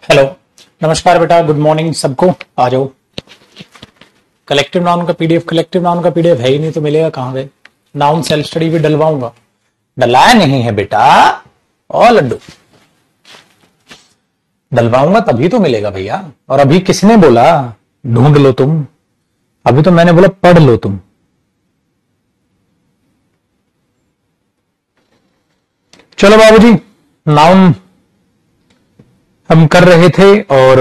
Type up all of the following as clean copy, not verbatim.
Hello, नमस्कार बेटा, good morning सबको। आ जाओ। कलेक्टिव नाउन का पीडीएफ है ही नहीं तो मिलेगा कहां से। नाउन सेल्फ स्टडी भी डलवाऊंगा, डलाया नहीं है बेटा। और लड्डू डलवाऊंगा तभी तो मिलेगा भैया। और अभी किसने बोला ढूंढ लो तुम? अभी तो मैंने बोला पढ़ लो तुम। चलो बाबूजी, नाउन हम कर रहे थे और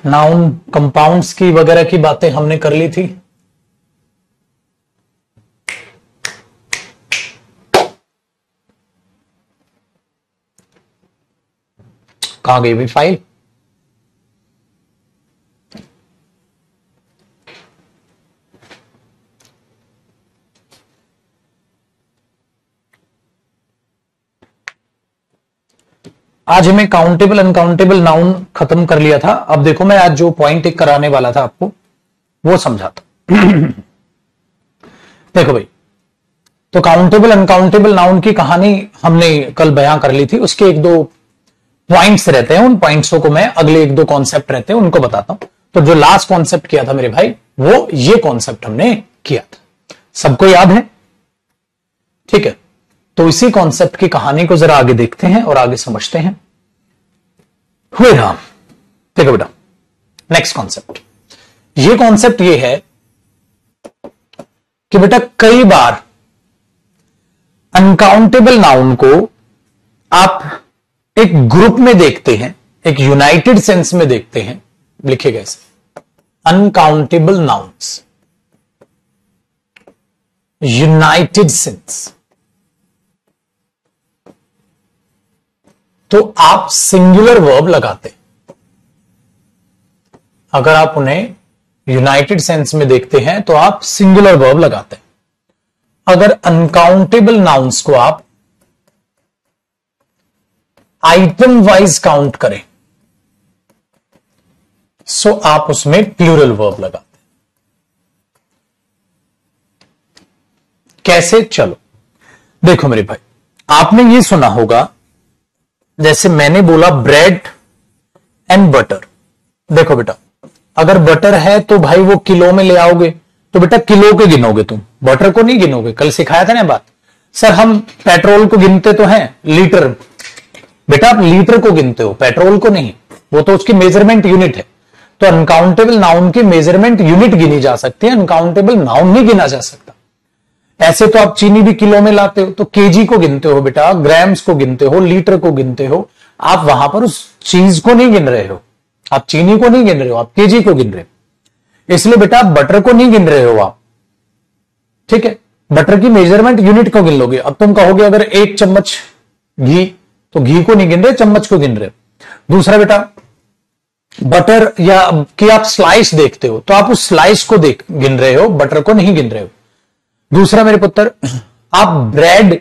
नाउन कंपाउंड्स की वगैरह की बातें हमने कर ली थी। कहां गई भी फाइल? आज हमें काउंटेबल अनकाउंटेबल नाउन खत्म कर लिया था। अब देखो, मैं आज जो पॉइंट एक कराने वाला था आपको वो समझाता। देखो भाई, तो काउंटेबल अनकाउंटेबल नाउन की कहानी हमने कल बयां कर ली थी। उसके एक दो पॉइंट्स रहते हैं, उन पॉइंट्सों को मैं अगले एक दो कॉन्सेप्ट रहते हैं उनको बताता हूं। तो जो लास्ट कॉन्सेप्ट किया था मेरे भाई, वो ये कॉन्सेप्ट हमने किया था। सबको याद है? ठीक है, तो इसी कॉन्सेप्ट की कहानी को जरा आगे देखते हैं और आगे समझते हैं। हुए राम। देखो बेटा, नेक्स्ट कॉन्सेप्ट, ये कॉन्सेप्ट ये है कि बेटा कई बार अनकाउंटेबल नाउन को आप एक ग्रुप में देखते हैं, एक यूनाइटेड सेंस में देखते हैं। लिखेगा ऐसे, अनकाउंटेबल नाउन्स, यूनाइटेड सेंस। तो आप सिंगुलर वर्ब लगाते। अगर आप उन्हें यूनाइटेड सेंस में देखते हैं तो आप सिंगुलर वर्ब लगाते हैं। अगर अनकाउंटेबल नाउन्स को आप आइटम वाइज काउंट करें सो आप उसमें प्लूरल वर्ब लगाते। कैसे? चलो देखो मेरे भाई, आपने ये सुना होगा, जैसे मैंने बोला ब्रेड एंड बटर। देखो बेटा, अगर बटर है तो भाई वो किलो में ले आओगे तो बेटा किलो के गिनोगे तुम, बटर को नहीं गिनोगे। कल सिखाया था ना बात। सर हम पेट्रोल को गिनते तो हैं लीटर। बेटा आप लीटर को गिनते हो, पेट्रोल को नहीं। वो तो उसकी मेजरमेंट यूनिट है। तो अनकाउंटेबल नाउन की मेजरमेंट यूनिट गिनी जा सकती है, अनकाउंटेबल नाउन नहीं गिना जा सकता। ऐसे तो आप चीनी भी किलो में लाते हो, तो केजी को गिनते हो बेटा, ग्राम्स को गिनते हो, लीटर को गिनते हो। आप वहां पर उस चीज को नहीं गिन रहे हो, आप चीनी को नहीं गिन रहे हो, आप केजी को गिन रहे हो। इसलिए बेटा आप बटर को नहीं गिन रहे हो आप। ठीक है, बटर की मेजरमेंट यूनिट को गिन लोगे। अब तुम कहोगे अगर 1 चम्मच घी, तो घी को नहीं गिन रहे, चम्मच को गिन रहे हो। दूसरा बेटा, बटर या कि आप स्लाइस देखते हो तो आप उस स्लाइस को गिन रहे हो, बटर को नहीं गिन रहे हो। दूसरा मेरे पुत्र, आप ब्रेड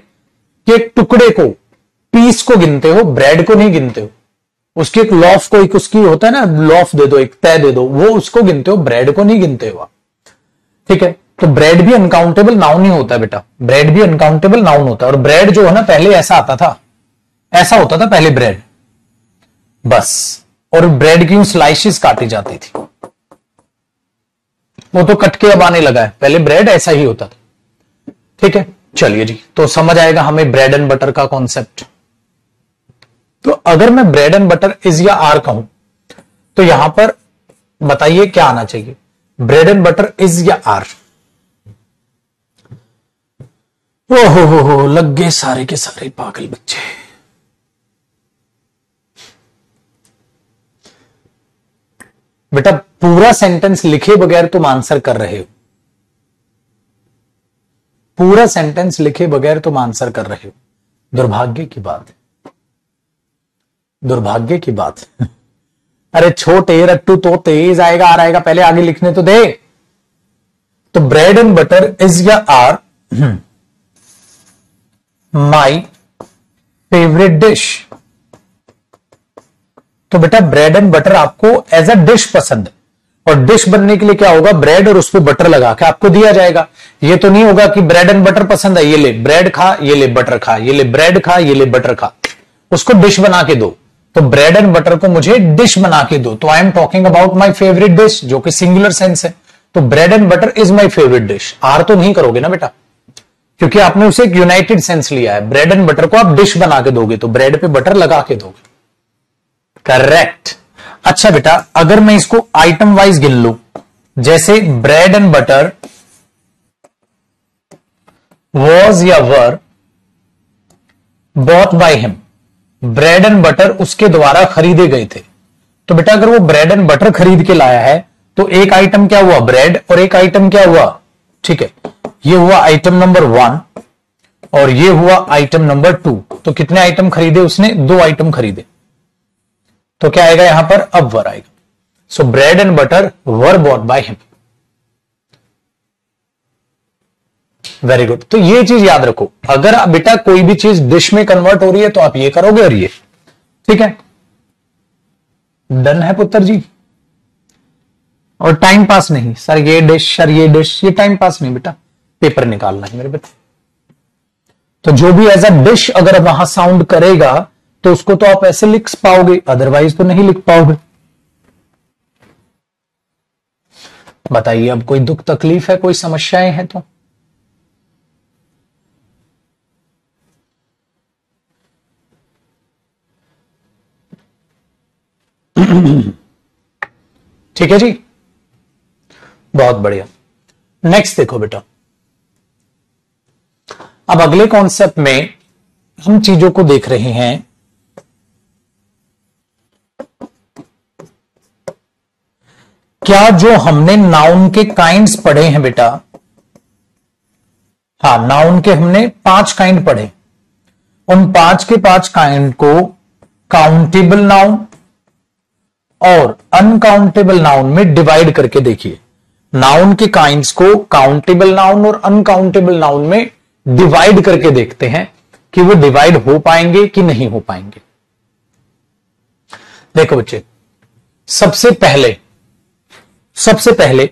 के टुकड़े को, पीस को गिनते हो, ब्रेड को नहीं गिनते हो। उसकी एक लॉफ को, एक उसकी होता है ना, लॉफ दे दो, एक तय दे दो, वो उसको गिनते हो, ब्रेड को नहीं गिनते हो आप। ठीक है, तो ब्रेड भी अनकाउंटेबल नाउन ही होता है बेटा, ब्रेड भी अनकाउंटेबल नाउन होता है। और ब्रेड जो है ना, पहले ऐसा आता था, ऐसा होता था पहले ब्रेड, बस। और ब्रेड की स्लाइसेस काटी जाती थी, वो तो कट के अब आने लगा है, पहले ब्रेड ऐसा ही होता था। ठीक है, चलिए जी, तो समझ आएगा हमें ब्रेड एंड बटर का कॉन्सेप्ट। तो अगर मैं ब्रेड एंड बटर इज या आर कहूं तो यहां पर बताइए क्या आना चाहिए? ब्रेड एंड बटर इज या आर? हो लग गए सारे के सारे पागल बच्चे। बेटा पूरा सेंटेंस लिखे बगैर तुम आंसर कर रहे हो, पूरा सेंटेंस लिखे बगैर तुम आंसर कर रहे हो। दुर्भाग्य की बात है, दुर्भाग्य की बात है। अरे छोटे रट्टू तो तेज आएगा, आ रहेगा, पहले आगे लिखने तो दे। तो ब्रेड एंड बटर इज या आर माई फेवरेट डिश। तो बेटा ब्रेड एंड बटर आपको एज अ डिश पसंद है, और डिश बनने के लिए क्या होगा, ब्रेड और उस पर बटर लगा के आपको दिया जाएगा। ये तो नहीं होगा कि ब्रेड एंड बटर पसंद है, ये ले ब्रेड खा, ये ले बटर खा, ये ले ब्रेड खा, ये ले बटर खा। उसको डिश बना के दो, तो ब्रेड एंड बटर को मुझे डिश बना के दो, तो I am talking about my favourite dish, जो कि सिंगुलर सेंस है। तो bread and butter is my favourite dish. आर तो नहीं करोगे ना बेटा, क्योंकि आपने उसे एक यूनाइटेड सेंस लिया है। ब्रेड एंड बटर को आप डिश बना के दोगे, तो ब्रेड पे बटर लगा के दोगे। करेक्ट। अच्छा बेटा, अगर मैं इसको आइटम वाइज गिन लू, जैसे ब्रेड एंड बटर वॉज या were bought by him, bread and butter उसके द्वारा खरीदे गए थे। तो बेटा अगर वो ब्रेड एंड बटर खरीद के लाया है, तो एक आइटम क्या हुआ, ब्रेड, और एक आइटम क्या हुआ, ठीक है, ये हुआ आइटम नंबर 1 और ये हुआ आइटम नंबर 2। तो कितने आइटम खरीदे उसने, 2 आइटम खरीदे। तो क्या आएगा यहां पर, अब वर आएगा। So bread and butter were bought by him. Very good. तो ये चीज याद रखो, अगर बेटा कोई भी चीज डिश में कन्वर्ट हो रही है तो आप ये करोगे और ये, ठीक है। डन है पुत्र जी। और टाइम पास नहीं सर, ये डिश सर ये डिश, ये टाइम पास नहीं बेटा, पेपर निकालना है मेरे बच्चे। तो जो भी एज अ डिश अगर वहां साउंड करेगा तो उसको तो आप ऐसे लिख पाओगे, अदरवाइज तो नहीं लिख पाओगे। बताइए अब कोई दुख तकलीफ है, कोई समस्याएं हैं तो। ठीक है जी, बहुत बढ़िया। नेक्स्ट देखो बेटा, अब अगले कॉन्सेप्ट में हम चीजों को देख रहे हैं। क्या जो हमने नाउन के काइंड्स पढ़े हैं बेटा, हाँ नाउन के हमने 5 काइंड पढ़े, उन 5 के 5 काइंड को काउंटेबल नाउन और अनकाउंटेबल नाउन में डिवाइड करके देखिए। नाउन के काइंड्स को काउंटेबल नाउन और अनकाउंटेबल नाउन में डिवाइड करके देखते हैं कि वो डिवाइड हो पाएंगे कि नहीं हो पाएंगे। देखो बच्चे, सबसे पहले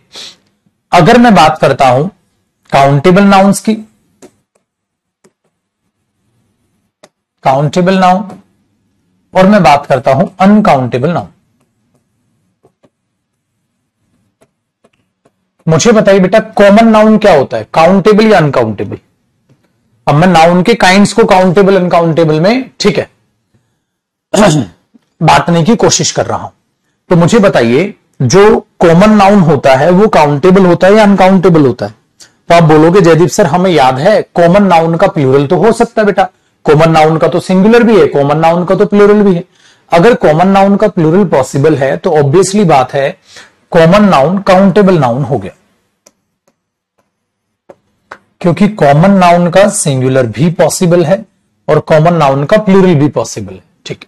अगर मैं बात करता हूं काउंटेबल नाउन्स की, काउंटेबल नाउन, और मैं बात करता हूं अनकाउंटेबल नाउन। मुझे बताइए बेटा कॉमन नाउन क्या होता है, काउंटेबल या अनकाउंटेबल। अब मैं नाउन के काइंड्स को काउंटेबल अनकाउंटेबल में, ठीक है, बांटने की कोशिश कर रहा हूं। तो मुझे बताइए जो कॉमन नाउन होता है वो काउंटेबल होता है या अनकाउंटेबल होता है। तो आप बोलोगे जयदीप सर हमें याद है कॉमन नाउन का प्लूरल तो हो सकता है बेटा, कॉमन नाउन का तो सिंगुलर भी है, कॉमन नाउन का तो प्लूरल भी है। अगर कॉमन नाउन का प्लूरल पॉसिबल है तो ऑब्वियसली बात है कॉमन नाउन काउंटेबल नाउन हो गया, क्योंकि कॉमन नाउन का सिंगुलर भी पॉसिबल है और कॉमन नाउन का प्लूरल भी पॉसिबल है, ठीक है।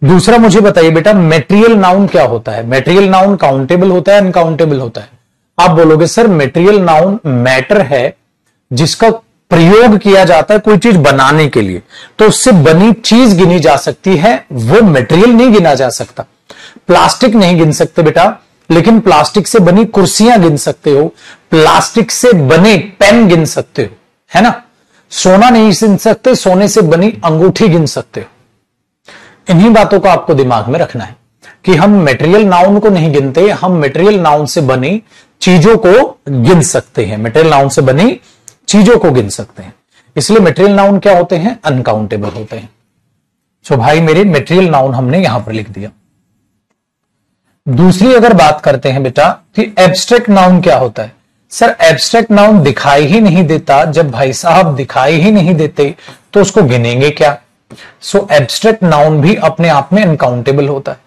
दूसरा मुझे बताइए बेटा मेटेरियल नाउन क्या होता है। मेटेरियल नाउन काउंटेबल होता है अनकाउंटेबल होता है। आप बोलोगे सर मेटेरियल नाउन मैटर है जिसका प्रयोग किया जाता है कोई चीज बनाने के लिए, तो उससे बनी चीज गिनी जा सकती है, वो मेटेरियल नहीं गिना जा सकता। प्लास्टिक नहीं गिन सकते बेटा, लेकिन प्लास्टिक से बनी कुर्सियां गिन सकते हो, प्लास्टिक से बने पेन गिन सकते हो, है ना। सोना नहीं गिन सकते, सोने से बनी अंगूठी गिन सकते हो। इन्हीं बातों को आपको दिमाग में रखना है कि हम मटेरियल नाउन को नहीं गिनते, हम मटेरियल नाउन से बनी चीजों को गिन सकते हैं, मटेरियल नाउन से बनी चीजों को गिन सकते हैं। इसलिए मटेरियल नाउन क्या होते हैं, अनकाउंटेबल होते हैं। सो भाई मेरे मटेरियल नाउन हमने यहां पर लिख दिया। दूसरी अगर बात करते हैं बेटा कि एब्स्ट्रैक्ट नाउन क्या होता है। सर एब्स्ट्रैक्ट नाउन दिखाई ही नहीं देता, जब भाई साहब दिखाई ही नहीं देते तो उसको गिनेंगे क्या। सो एब्स्ट्रैक्ट नाउन भी अपने आप में अनकाउंटेबल होता है।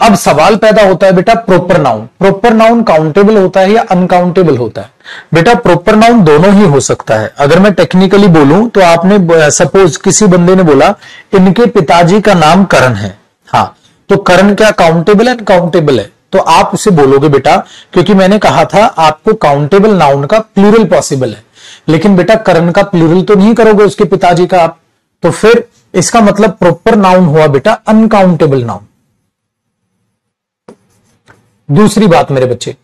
अब सवाल पैदा होता है बेटा प्रोपर नाउन काउंटेबल होता है या अनकाउंटेबल होता है। बेटा प्रोपर नाउन दोनों ही हो सकता है। अगर मैं टेक्निकली बोलूं तो आपने सपोज किसी बंदे ने बोला इनके पिताजी का नाम करण है, हाँ तो करण क्या काउंटेबल है अनकाउंटेबल है। तो आप उसे बोलोगे बेटा, क्योंकि मैंने कहा था आपको काउंटेबल नाउन का प्लूरल पॉसिबल है, लेकिन बेटा करण का प्लूरल तो नहीं करोगे उसके पिताजी का आप, तो फिर इसका मतलब प्रॉपर नाउन हुआ बेटा अनकाउंटेबल नाउन। दूसरी बात मेरे बच्चे,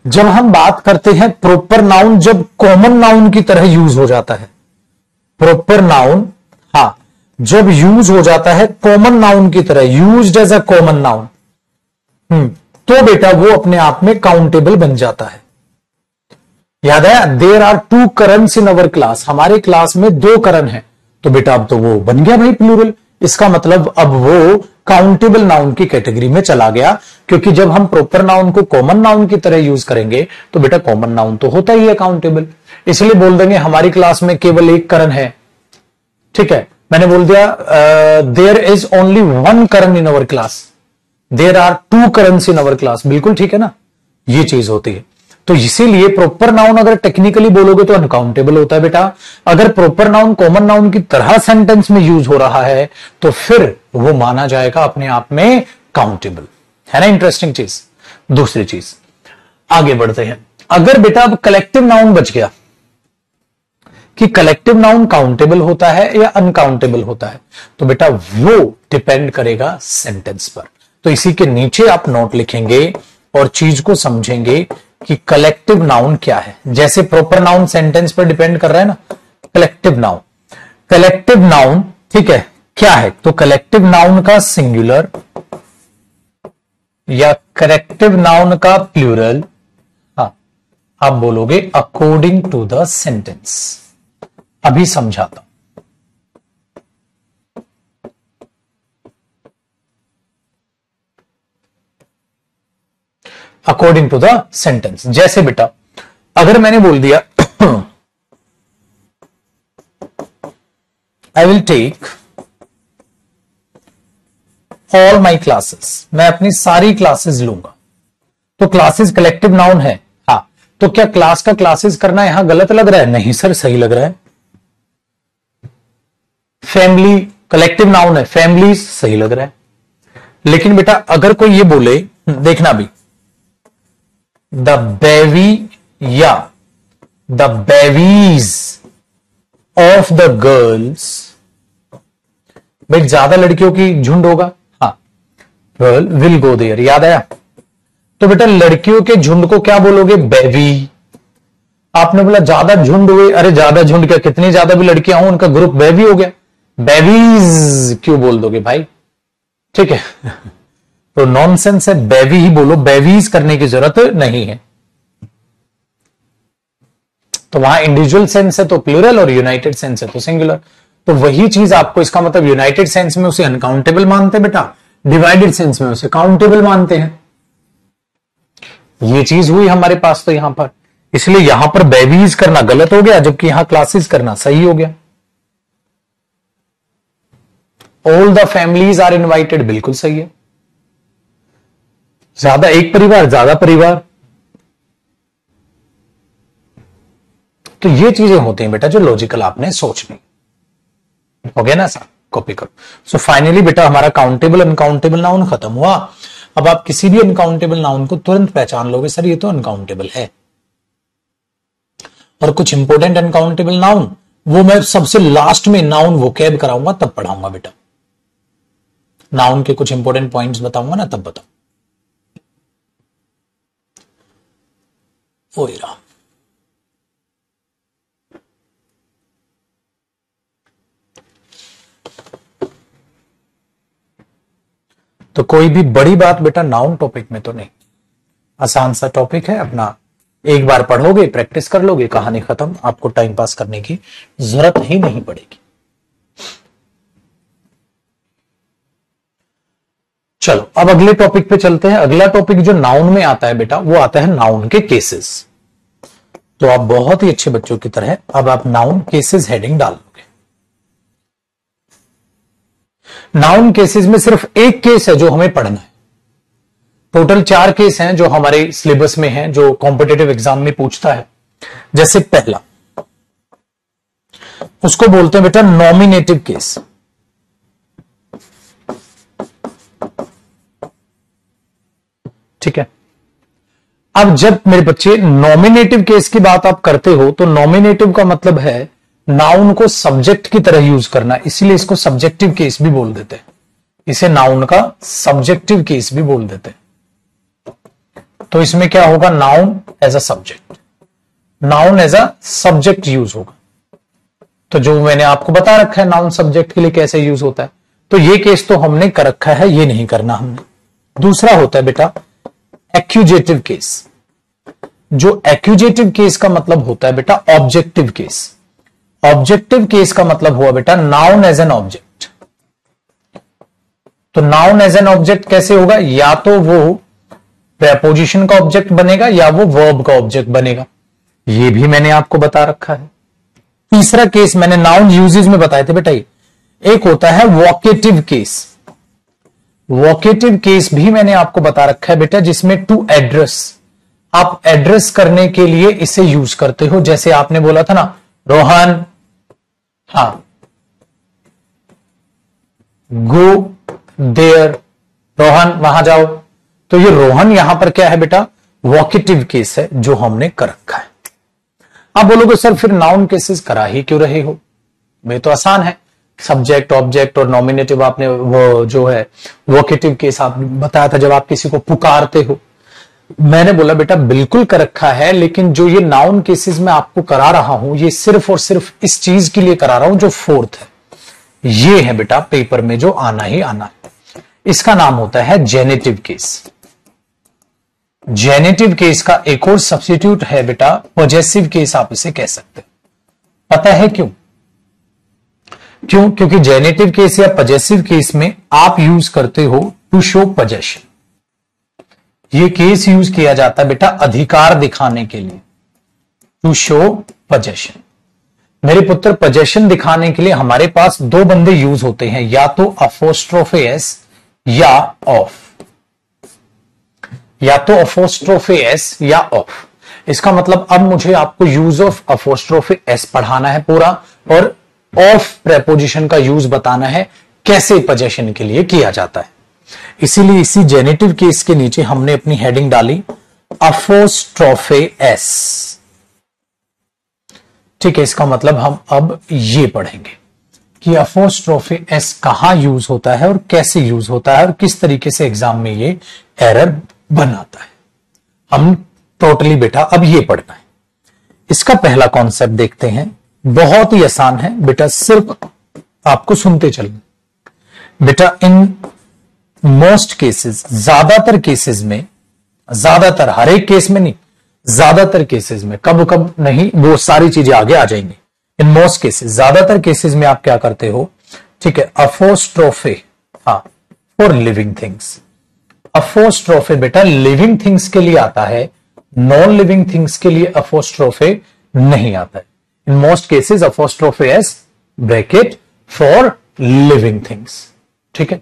जब हम बात करते हैं प्रॉपर नाउन जब कॉमन नाउन की तरह यूज हो जाता है, प्रॉपर नाउन हाँ जब यूज हो जाता है कॉमन नाउन की तरह, used as a common noun, तो बेटा वो अपने आप में काउंटेबल बन जाता है। याद है, there are 2 Karans in our class, हमारे क्लास में 2 करण है, तो बेटा अब तो वो बन गया भाई प्लूरल। इसका मतलब अब वो काउंटेबल नाउन की कैटेगरी में चला गया, क्योंकि जब हम प्रॉपर नाउन को कॉमन नाउन की तरह यूज करेंगे तो बेटा कॉमन नाउन तो होता ही है काउंटेबल, इसलिए बोल देंगे हमारी क्लास में केवल 1 करण है। ठीक है, मैंने बोल दिया there is only 1 Karan in our class, there are 2 Karans in our class, बिल्कुल ठीक है ना, ये चीज होती है। तो इसीलिए प्रॉपर नाउन अगर टेक्निकली बोलोगे तो अनकाउंटेबल होता है बेटा, अगर प्रॉपर नाउन कॉमन नाउन की तरह सेंटेंस में यूज हो रहा है तो फिर वो माना जाएगा अपने आप में काउंटेबल, है ना। इंटरेस्टिंग चीज। दूसरी चीज, आगे बढ़ते हैं। अगर बेटा अब कलेक्टिव नाउन बच गया कि कलेक्टिव नाउन काउंटेबल होता है या अनकाउंटेबल होता है, तो बेटा वो डिपेंड करेगा सेंटेंस पर। तो इसी के नीचे आप नोट लिखेंगे और चीज को समझेंगे कि कलेक्टिव नाउन क्या है। जैसे प्रॉपर नाउन सेंटेंस पर डिपेंड कर रहा है ना, कलेक्टिव नाउन, कलेक्टिव नाउन ठीक है क्या है, तो कलेक्टिव नाउन का सिंगुलर या कलेक्टिव नाउन का प्लूरल, हाँ आप बोलोगे अकॉर्डिंग टू द सेंटेंस। अभी समझाता हूं। अकॉर्डिंग टू द सेंटेंस, जैसे बेटा अगर मैंने बोल दिया I will take all my classes, मैं अपनी सारी क्लासेस लूंगा, तो क्लासेस कलेक्टिव नाउन है, हाँ, तो क्या क्लास का क्लासेस करना यहां गलत लग रहा है? नहीं सर, सही लग रहा है। फैमिली कलेक्टिव नाउन है, फैमिली सही लग रहा है। लेकिन बेटा अगर कोई ये बोले, देखना भी, द बेबी या the babies of the girls, भाई ज्यादा लड़कियों की झुंड होगा, हाँ, गर्ल विल गो देयर, याद आया। तो बेटा लड़कियों के झुंड को क्या बोलोगे? बेबी। आपने बोला ज्यादा झुंड हुए, अरे ज्यादा झुंड क्या, कितनी ज्यादा भी लड़कियां हो उनका ग्रुप बेबी हो गया, बेबीज क्यों बोल दोगे भाई? ठीक है तो नॉनसेंस है, बेबी ही बोलो, बेबीज करने की जरूरत नहीं है। तो वहां इंडिविजुअल सेंस है तो प्लूरल और यूनाइटेड सेंस है तो सिंगुलर। तो वही चीज आपको, इसका मतलब यूनाइटेड सेंस में उसे अनकाउंटेबल मानते हैं बेटा, डिवाइडेड सेंस में उसे काउंटेबल मानते हैं। ये चीज हुई हमारे पास तो यहां पर, इसलिए यहां पर बेबीज करना गलत हो गया, जबकि यहां क्लासेस करना सही हो गया। All the families are invited, बिल्कुल सही है। ज्यादा, एक परिवार, ज्यादा परिवार, तो ये चीजें होती हैं बेटा जो लॉजिकल आपने सोचनी। हो गया ना सर, कॉपी करो। सो फाइनली बेटा हमारा काउंटेबल अनकाउंटेबल नाउन खत्म हुआ। अब आप किसी भी अनकाउंटेबल नाउन को तुरंत पहचान लोगे, सर ये तो अनकाउंटेबल है। और कुछ इंपॉर्टेंट अनकाउंटेबल नाउन वो मैं सबसे लास्ट में नाउन वोकैब कराऊंगा, तब पढ़ाऊंगा बेटा। नाउन के कुछ इंपॉर्टेंट पॉइंट्स बताऊंगा ना, तब बताऊं। ओ राम, तो कोई भी बड़ी बात बेटा नाउन टॉपिक में तो नहीं, आसान सा टॉपिक है अपना, एक बार पढ़ोगे, प्रैक्टिस कर लोगे, कहानी खत्म, आपको टाइम पास करने की जरूरत ही नहीं पड़ेगी। चलो अब अगले टॉपिक पे चलते हैं। अगला टॉपिक जो नाउन में आता है बेटा, वो आता है नाउन के केसेस। तो आप बहुत ही अच्छे बच्चों की तरह अब आप नाउन केसेस हेडिंग डाल लोगे। नाउन केसेस में सिर्फ एक केस है जो हमें पढ़ना है, टोटल 4 केस हैं जो हमारे सिलेबस में हैं, जो कॉम्पिटिटिव एग्जाम में पूछता है। जैसे पहला, उसको बोलते हैं बेटा नॉमिनेटिव केस। ठीक है, अब जब मेरे बच्चे नॉमिनेटिव केस की बात आप करते हो, तो नॉमिनेटिव का मतलब है नाउन को सब्जेक्ट की तरह यूज करना, इसीलिए इसको सब्जेक्टिव केस भी बोल देते हैं। इसे नाउन का सब्जेक्टिव केस भी बोल देते हैं। तो इसमें क्या होगा, noun as a subject, noun as a subject use होगा। तो जो मैंने आपको बता रखा है नाउन सब्जेक्ट के लिए कैसे यूज होता है, तो ये केस तो हमने कर रखा है, ये नहीं करना हमने। दूसरा होता है बेटा एक्यूजेटिव केस। जो एक्यूजेटिव केस का मतलब होता है बेटा ऑब्जेक्टिव केस। ऑब्जेक्टिव केस का मतलब हुआ बेटा नाउन एज एन ऑब्जेक्ट। तो नाउन एज एन ऑब्जेक्ट कैसे होगा, या तो वो प्रेपोजिशन का ऑब्जेक्ट बनेगा या वो वर्ब का ऑब्जेक्ट बनेगा, ये भी मैंने आपको बता रखा है। तीसरा केस मैंने नाउन यूजेज में बताए थे बेटा, एक होता है वोकेटिव केस। वोकेटिव केस भी मैंने आपको बता रखा है बेटा, जिसमें टू एड्रेस, आप एड्रेस करने के लिए इसे यूज करते हो। जैसे आपने बोला था ना रोहन, हाँ, गो देयर, रोहन वहां जाओ, तो ये रोहन यहां पर क्या है बेटा, वोकेटिव केस है जो हमने कर रखा है। आप बोलोगे सर फिर नाउन केसेस करा ही क्यों रहे हो, वे तो आसान है, सब्जेक्ट ऑब्जेक्ट और नॉमिनेटिव आपने वो जो है वोकेटिव केस आपने बताया था जब आप किसी को पुकारते हो। मैंने बोला बेटा बिल्कुल कर रखा है, लेकिन जो ये नाउन केसेस में आपको करा रहा हूं ये सिर्फ और सिर्फ इस चीज के लिए करा रहा हूं जो फोर्थ है, ये है बेटा पेपर में जो आना ही आना है। इसका नाम होता है जेनेटिव केस। जेनेटिव केस का एक और सब्स्टिट्यूट है बेटा पॉजेसिव केस, आप इसे कह सकते हैं। पता है क्यों? क्योंकि जेनेटिव केस या पॉजेसिव केस में आप यूज करते हो टू शो पजेशन। ये केस यूज किया जाता है बेटा अधिकार दिखाने के लिए, टू शो पजेशन। मेरे पुत्र पजेशन दिखाने के लिए हमारे पास दो बंदे यूज होते हैं, या तो अपोस्ट्रोफे एस या ऑफ, या तो अपोस्ट्रोफे एस या ऑफ। इसका मतलब अब मुझे आपको यूज ऑफ अपोस्ट्रोफे एस पढ़ाना है पूरा, और ऑफ प्रेपोजिशन का यूज बताना है कैसे पजेशन के लिए किया जाता है। इसीलिए इसी जेनेटिव केस के नीचे हमने अपनी हेडिंग डाली अपोस्ट्रोफे एस। ठीक है, इसका मतलब हम अब ये पढ़ेंगे कि अपोस्ट्रोफे एस कहां यूज होता है और कैसे यूज होता है और किस तरीके से एग्जाम में ये एरर बनाता है। हम टोटली बेटा अब ये पढ़ना है। इसका पहला कॉन्सेप्ट देखते हैं, बहुत ही आसान है बेटा, सिर्फ आपको सुनते चलना। बेटा इन मोस्ट केसेस, ज्यादातर केसेस में, ज्यादातर हर एक केस में नहीं, ज्यादातर केसेस में, कब कब नहीं, वो सारी चीजें आगे आ जाएंगी। इन मोस्ट केसेस, ज्यादातर केसेस में आप क्या करते हो, ठीक है, अपोस्ट्रोफे, हाँ, फॉर लिविंग थिंग्स। अपोस्ट्रोफे बेटा लिविंग थिंग्स के लिए आता है, नॉन लिविंग थिंग्स के लिए अपोस्ट्रोफे नहीं आता है। In most cases apostrophe S bracket for living things. ठीक है,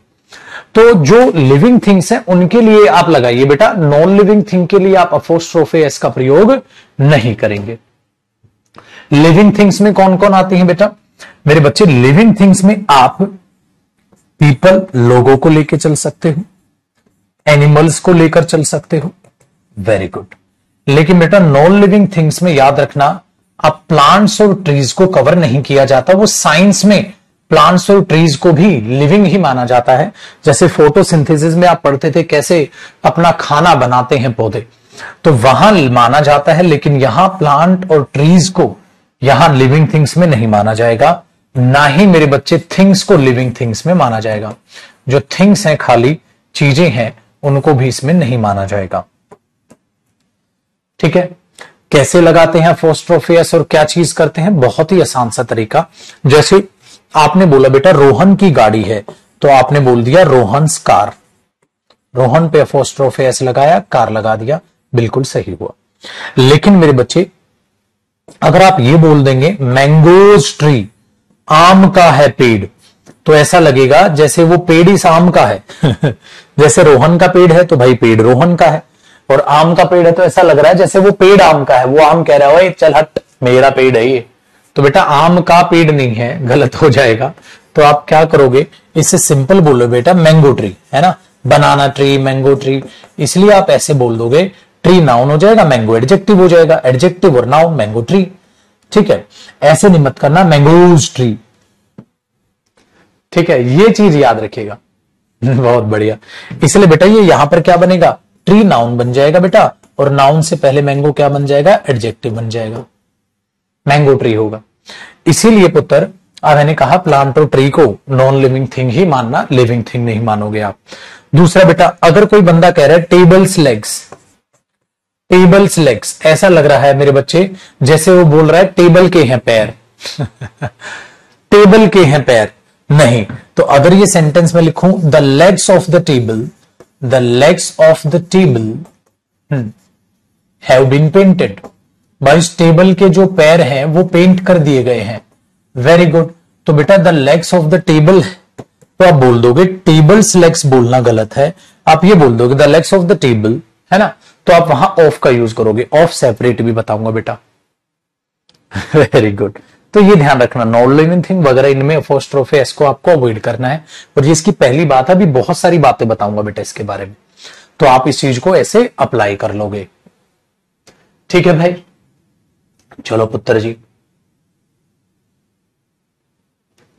तो जो लिविंग थिंग्स हैं उनके लिए आप लगाइए बेटा, नॉन लिविंग थिंग के लिए आप अपोस्ट्रोफे एस का प्रयोग नहीं करेंगे। लिविंग थिंग्स में कौन कौन आती हैं बेटा मेरे बच्चे? लिविंग थिंग्स में आप पीपल, लोगों को लेकर चल सकते हो, एनिमल्स को लेकर चल सकते हो, वेरी गुड। लेकिन बेटा नॉन लिविंग थिंग्स में याद रखना, अब प्लांट्स और ट्रीज को कवर नहीं किया जाता। वो साइंस में प्लांट्स और ट्रीज को भी लिविंग ही माना जाता है। जैसे फोटोसिंथेसिस में आप पढ़ते थे कैसे अपना खाना बनाते हैं पौधे, तो वहां माना जाता है, लेकिन यहां प्लांट और ट्रीज को यहां लिविंग थिंग्स में नहीं माना जाएगा। ना ही मेरे बच्चे थिंग्स को लिविंग थिंग्स में माना जाएगा। जो थिंग्स हैं, खाली चीजें हैं, उनको भी इसमें नहीं माना जाएगा। ठीक है, कैसे लगाते हैं अपोस्ट्रोफे एस और क्या चीज करते हैं? बहुत ही आसान सा तरीका। जैसे आपने बोला बेटा रोहन की गाड़ी है, तो आपने बोल दिया रोहन्स कार। रोहन पे अपोस्ट्रोफे एस लगाया, कार लगा दिया, बिल्कुल सही हुआ। लेकिन मेरे बच्चे अगर आप ये बोल देंगे मैंगोज ट्री, आम का है पेड़, तो ऐसा लगेगा जैसे वो पेड़ इस आम का है। जैसे रोहन का पेड़ है तो भाई पेड़ रोहन का है, और आम का पेड़ है तो ऐसा लग रहा है जैसे वो पेड़ आम का है। वो आम कह रहा है ओए चल हट, मेरा पेड़ है ये। तो बेटा आम का पेड़ नहीं है, गलत हो जाएगा। तो आप क्या करोगे, इससे सिंपल बोलो बेटा मैंगो ट्री, है ना, बनाना ट्री, मैंगो ट्री। इसलिए आप ऐसे बोल दोगे, ट्री नाउन हो जाएगा, मैंगो एडजेक्टिव हो जाएगा, एडजेक्टिव और नाउन मैंगो ट्री। ठीक है, ऐसे नहीं मत करना मैंगोज ट्री। ठीक है, ये चीज याद रखिएगा। बहुत बढ़िया। इसलिए बेटा ये यहां पर क्या बनेगा, ट्री नाउन बन जाएगा बेटा, और नाउन से पहले मैंगो क्या बन जाएगा, एडजेक्टिव बन जाएगा, मैंगो ट्री होगा। इसीलिए पुत्र मैंने कहा प्लांट और ट्री को नॉन लिविंग थिंग ही मानना, लिविंग थिंग नहीं मानोगे आप। दूसरा बेटा, अगर कोई बंदा कह रहा है टेबल्स लेग्स, टेबल्स लेग्स, ऐसा लग रहा है मेरे बच्चे जैसे वो बोल रहा है टेबल के हैं पैर टेबल के हैं पैर, नहीं। तो अगर ये सेंटेंस में लिखूं the legs of the table, the legs of the table have been painted, भाई इस टेबल के जो पैर हैं वो पेंट कर दिए गए हैं। Very good. तो बेटा the legs of the table, तो आप बोल दोगे टेबल्स लेग्स बोलना गलत है, आप ये बोल दोगे the legs of the table, है ना। तो आप वहां ऑफ का यूज करोगे, ऑफ सेपरेट भी बताऊंगा बेटा वेरी गुड। तो ये ध्यान रखना, नॉन लिविंग थिंग वगैरह इनमें अपोस्ट्रोफे एस को आपको अवॉइड करना है। और ये इसकी पहली बात है, अभी बहुत सारी बातें बताऊंगा बेटा इसके बारे में, तो आप इस चीज को ऐसे अप्लाई कर लोगे। ठीक है भाई, चलो पुत्र जी।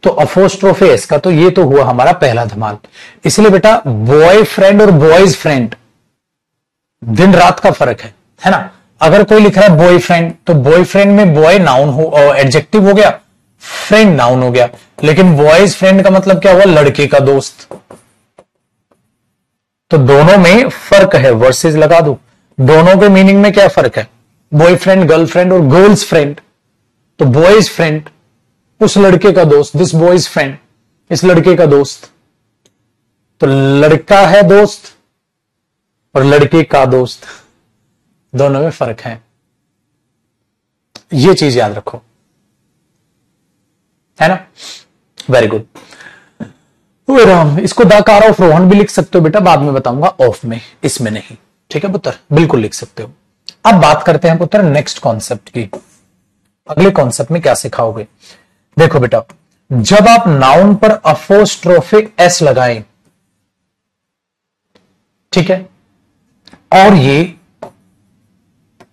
तो अपोस्ट्रोफे एस का तो ये तो हुआ हमारा पहला धमाल। इसलिए बेटा बॉयफ्रेंड और बॉयज फ्रेंड दिन रात का फर्क है ना। अगर कोई लिख रहा है बॉयफ्रेंड, तो बॉयफ्रेंड में बॉय नाउन हो और एडजेक्टिव हो गया, फ्रेंड नाउन हो गया। लेकिन बॉयज फ्रेंड का मतलब क्या हुआ, लड़के का दोस्त। तो दोनों में फर्क है, वर्सेस लगा दो, दोनों के मीनिंग में क्या फर्क है, बॉयफ्रेंड गर्लफ्रेंड और गर्ल्स फ्रेंड। तो बॉयज फ्रेंड उस लड़के का दोस्त, दिस बॉयज फ्रेंड इस लड़के का दोस्त। तो लड़का है दोस्त और लड़के का दोस्त, दोनों में फर्क है, ये चीज याद रखो, है ना। Very good. इसको द कार ऑफ रोहन भी लिख सकते हो बेटा, बाद में बताऊंगा ऑफ में, इसमें नहीं। ठीक है पुत्र, बिल्कुल लिख सकते हो। अब बात करते हैं पुत्र नेक्स्ट कॉन्सेप्ट की। अगले कॉन्सेप्ट में क्या सिखाओगे, देखो बेटा, जब आप नाउन पर अपोस्ट्रोफे एस लगाएं, ठीक है, और ये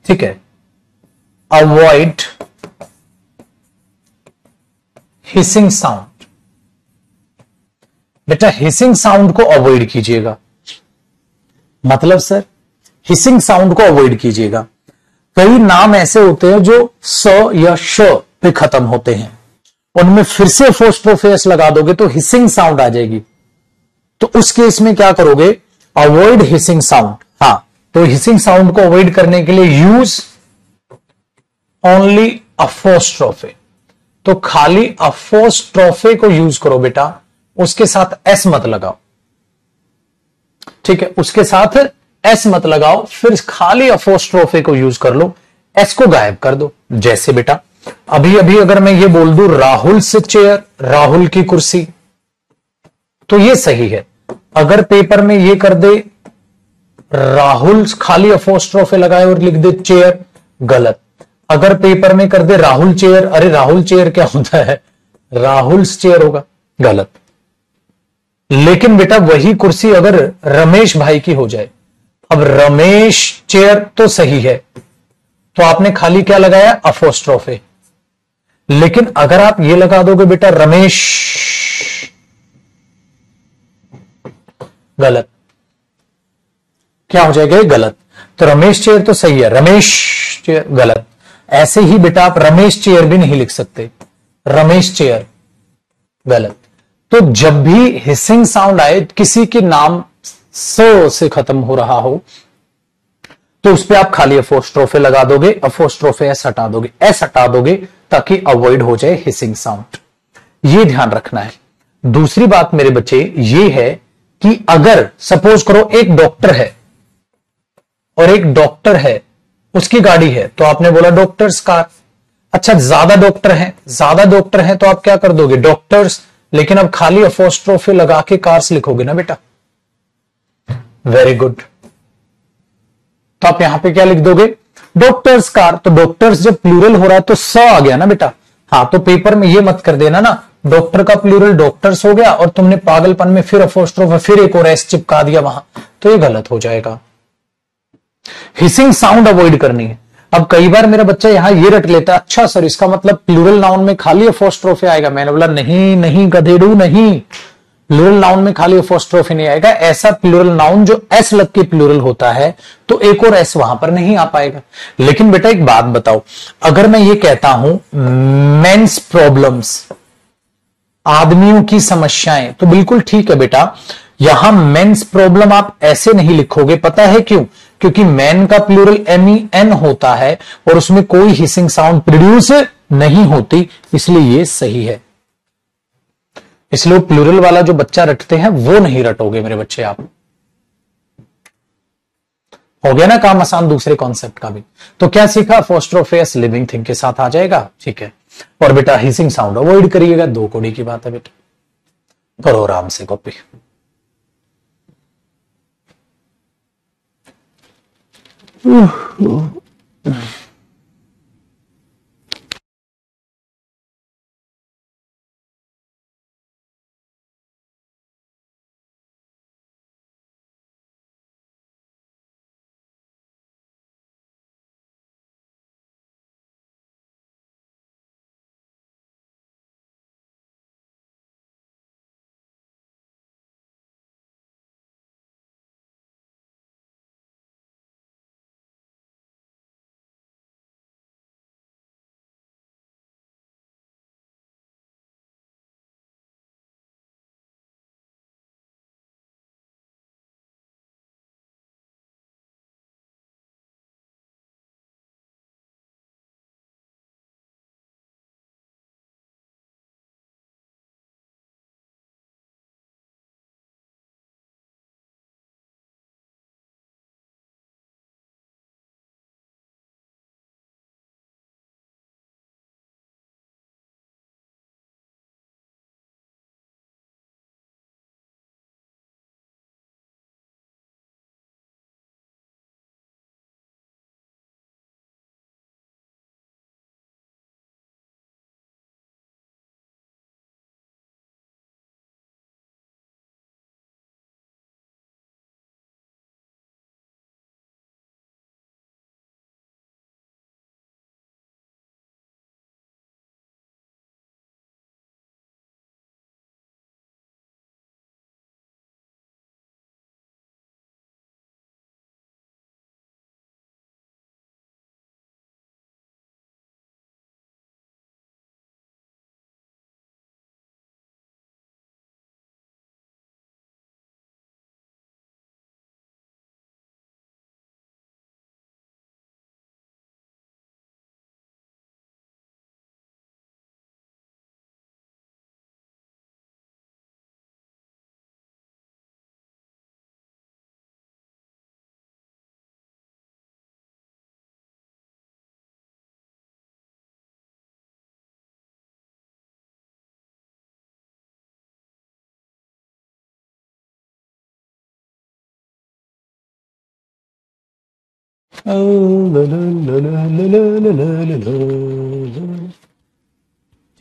ठीक है, अवॉइड हिसिंग साउंड, बेटा हिसिंग साउंड को अवॉइड कीजिएगा। मतलब सर हिसिंग साउंड को अवॉइड कीजिएगा। कई नाम ऐसे होते हैं जो स या श पे खत्म होते हैं, उनमें फिर से अपोस्ट्रोफे एस लगा दोगे तो हिसिंग साउंड आ जाएगी। तो उस केस में क्या करोगे, अवॉइड हिसिंग साउंड। हाँ, तो हिसिंग साउंड को अवॉइड करने के लिए यूज ओनली अपोस्ट्रोफे, तो खाली अपोस्ट्रोफे को यूज करो बेटा, उसके साथ एस मत लगाओ। ठीक है, उसके साथ एस मत लगाओ, फिर खाली अपोस्ट्रोफे को यूज कर लो, एस को गायब कर दो। जैसे बेटा अभी अभी अगर मैं ये बोल दूं राहुल से चेयर, राहुल की कुर्सी, तो ये सही है। अगर पेपर में ये कर दे राहुल खाली अपोस्ट्रोफे लगाए और लिख दे चेयर, गलत। अगर पेपर में कर दे राहुल चेयर, अरे राहुल चेयर क्या होता है, राहुल चेयर होगा, गलत। लेकिन बेटा वही कुर्सी अगर रमेश भाई की हो जाए, अब रमेश चेयर तो सही है, तो आपने खाली क्या लगाया, अपोस्ट्रोफे। लेकिन अगर आप ये लगा दोगे बेटा रमेश, गलत। क्या हो जाएगा, गलत। तो रमेश चेयर तो सही है, रमेश चेयर गलत। ऐसे ही बेटा आप रमेश चेयर भी नहीं लिख सकते, रमेश चेयर गलत। तो जब भी हिसिंग साउंड आए, किसी के नाम स से खत्म हो रहा हो, तो उस पर आप खाली अपोस्ट्रोफे लगा दोगे, अपोस्ट्रोफे एस हटा दोगे, एस हटा दोगे, ताकि अवॉइड हो जाए हिसिंग साउंड। ये ध्यान रखना है। दूसरी बात मेरे बच्चे ये है कि अगर सपोज करो एक डॉक्टर है और एक डॉक्टर है, उसकी गाड़ी है, तो आपने बोला डॉक्टर्स कार। अच्छा ज्यादा डॉक्टर हैं तो आप क्या कर दोगे, डॉक्टर्स, लेकिन अब खाली अपोस्ट्रोफे लगा के कार्स लिखोगे ना बेटा। Very good. तो आप यहां पे क्या लिख दोगे, डॉक्टर्स कार। तो डॉक्टर्स जब प्लूरल हो रहा है तो स आ गया ना बेटा। हाँ, तो पेपर में ये मत कर देना ना, डॉक्टर का प्लूरल डॉक्टर्स हो गया और तुमने पागलपन में फिर अपोस्ट्रोफे फिर एक और एस चिपका दिया वहां, तो ये गलत हो जाएगा। हिसिंग साउंड अवॉइड करनी है। अब कई बार मेरा बच्चा यहां ये रट लेता है, अच्छा सर इसका मतलब प्लूरल नाउन में खाली अपोस्ट्रोफे आएगा। मैंने बोला नहीं नहीं गधेड़ू नहीं, प्लूरल नाउन में खाली अपोस्ट्रोफी नहीं आएगा, ऐसा प्लूरल नाउन जो एस लग के प्लूरल होता है तो एक और एस वहां पर नहीं आ पाएगा। लेकिन बेटा एक बात बताओ, अगर मैं ये कहता हूं मेंस प्रॉब्लम्स, आदमियों की समस्याएं, तो बिल्कुल ठीक है बेटा, यहां मेंस प्रॉब्लम आप ऐसे नहीं लिखोगे, पता है क्यों? क्योंकि मैन का प्लूरल MEN होता है और उसमें कोई हिसिंग साउंड प्रोड्यूस नहीं होती, इसलिए ये सही है। इसलिए प्लूरल वाला जो बच्चा रटते हैं वो नहीं रटोगे मेरे बच्चे आप। हो गया ना काम आसान दूसरे कॉन्सेप्ट का भी। तो क्या सीखा? अपोस्ट्रोफेस लिविंग थिंग के साथ आ जाएगा, ठीक है। और बेटा हिसिंग साउंड अवॉइड करिएगा, 2 कोड़ी की बात है बेटा। करो आराम से कॉपी।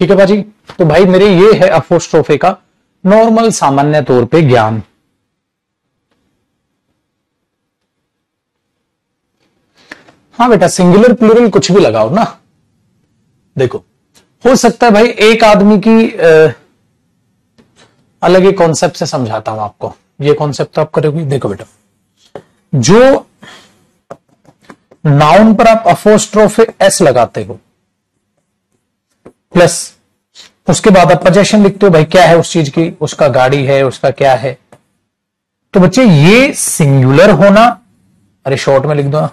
ठीक है बाजी। तो भाई मेरे ये है अपोस्ट्रोफे का नॉर्मल सामान्य तौर पे ज्ञान। हाँ बेटा सिंगुलर प्लूरल कुछ भी लगाओ ना। देखो हो सकता है भाई एक आदमी की अलग ही कॉन्सेप्ट से समझाता हूं आपको, ये कॉन्सेप्ट तो आप करोगे। देखो बेटा जो नाउन पर आप अपोस्ट्रोफे एस लगाते हो प्लस उसके बाद आप पोजेशन लिखते हो, भाई क्या है उस चीज की, उसका गाड़ी है, उसका क्या है। तो बच्चे ये सिंगुलर होना, अरे शॉर्ट में लिख दो ना,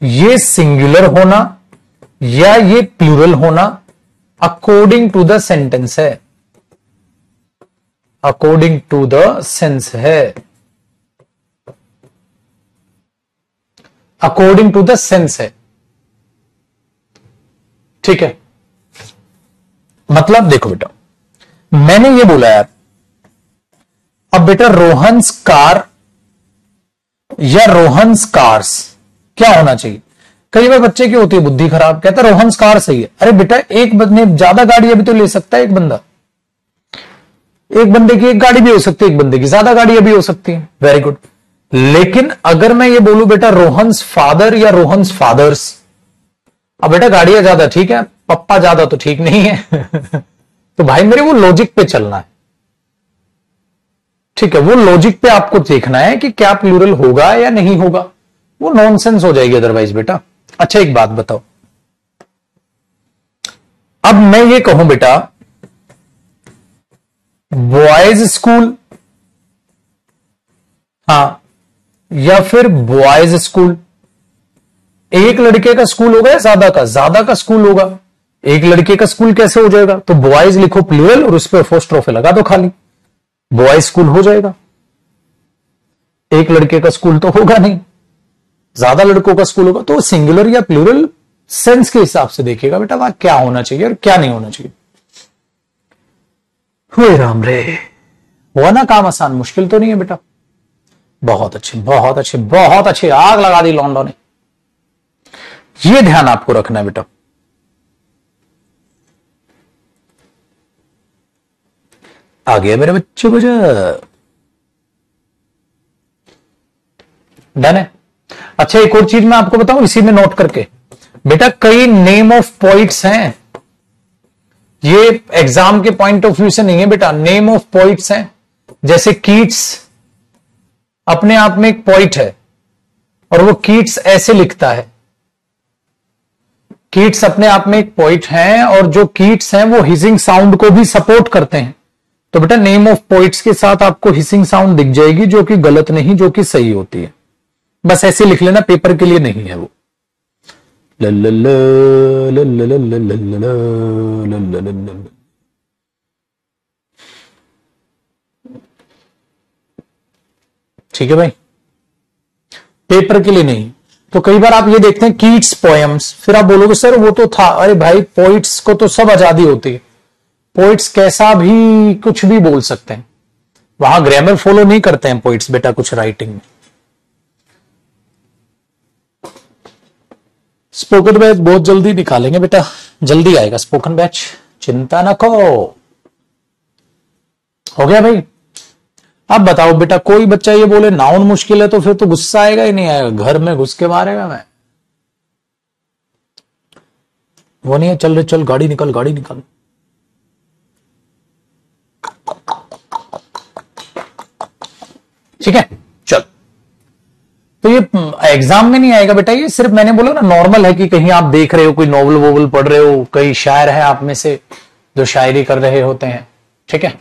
ये सिंगुलर होना या ये प्लूरल होना अकॉर्डिंग टू द सेंटेंस है, अकॉर्डिंग टू द सेंस है, अकॉर्डिंग टू द सेंस है। ठीक है, मतलब देखो बेटा मैंने ये बोला यार, अब बेटा रोहन्स कार या रोहन्स कार्स क्या होना चाहिए। कई बार बच्चे की होती है बुद्धि खराब, कहता है रोहन्स कार सही है। अरे बेटा एक बंदे ज्यादा गाड़ी अभी तो ले सकता है, एक बंदा, एक बंदे की एक गाड़ी भी हो सकती है, एक बंदे की ज्यादा गाड़ियां भी हो सकती है। Very good. लेकिन अगर मैं ये बोलूं बेटा रोहन्स फादर या रोहन्स फादर्स, अब बेटा गाड़ियां ज्यादा ठीक है, पप्पा ज्यादा तो ठीक नहीं है तो भाई मेरे वो लॉजिक पे चलना है, ठीक है, वो लॉजिक पे आपको देखना है कि क्या प्लूरल होगा या नहीं होगा, वो नॉनसेंस हो जाएगी अदरवाइज बेटा। अच्छा एक बात बताओ, अब मैं ये कहूं बेटा बॉयज स्कूल, हाँ, या फिर बॉयज स्कूल, एक लड़के का स्कूल होगा या ज्यादा का स्कूल होगा? एक लड़के का स्कूल कैसे हो जाएगा? तो बॉयज लिखो प्लूरल और उस पर अपोस्ट्रोफी लगा दो खाली, बॉयज स्कूल हो जाएगा। एक लड़के का स्कूल तो होगा नहीं, ज्यादा लड़कों का स्कूल होगा, तो सिंगुलर या प्लूरल सेंस के हिसाब से देखिएगा बेटा वहां क्या होना चाहिए और क्या नहीं होना चाहिए। हुए राम रे, हुआ ना काम आसान, मुश्किल तो नहीं है बेटा। बहुत अच्छे बहुत अच्छे बहुत अच्छे, आग लगा दी लॉन्डो ने। ये ध्यान आपको रखना है बेटा, आ गया मेरे बच्चों को, डन है। अच्छा एक और चीज मैं आपको बताऊं इसी में नोट करके, बेटा कई नेम ऑफ पॉइंट्स हैं, ये एग्जाम के पॉइंट ऑफ व्यू से नहीं है बेटा, नेम ऑफ पॉइंट्स हैं। जैसे कीट्स अपने आप में एक पॉइंट है और वो कीट्स ऐसे लिखता है, कीट्स अपने आप में एक पॉइंट है और जो कीट्स हैं वो हिसिंग साउंड को भी सपोर्ट करते हैं। तो बेटा नेम ऑफ पॉइंट्स के साथ आपको हिसिंग साउंड दिख जाएगी जो कि गलत नहीं, जो कि सही होती है, बस ऐसे लिख लेना, पेपर के लिए नहीं है वो। ठीक है भाई, पेपर के लिए नहीं। तो कई बार आप ये देखते हैं कीट्स पोएम्स, फिर आप बोलोगे सर वो तो था, अरे भाई पोइट्स को तो सब आजादी होती है, पोइट्स कैसा भी कुछ भी बोल सकते हैं, वहां ग्रामर फॉलो नहीं करते हैं पोइट्स बेटा कुछ राइटिंग में। स्पोकन बैच बहुत जल्दी निकालेंगे बेटा, जल्दी आएगा स्पोकन बैच, चिंता न करो। हो गया भाई। अब बताओ बेटा कोई बच्चा ये बोले नाउन मुश्किल है तो फिर तो गुस्सा आएगा ही नहीं आएगा, घर में घुस के मारेगा मैं। वो नहीं है, चल रे चल गाड़ी निकल गाड़ी निकल। ठीक है चल, तो ये एग्जाम में नहीं आएगा बेटा, ये सिर्फ मैंने बोला ना नॉर्मल है कि कहीं आप देख रहे हो कोई नॉवल वोवल पढ़ रहे हो, कई शायर है आप में से जो शायरी कर रहे होते हैं, ठीक है।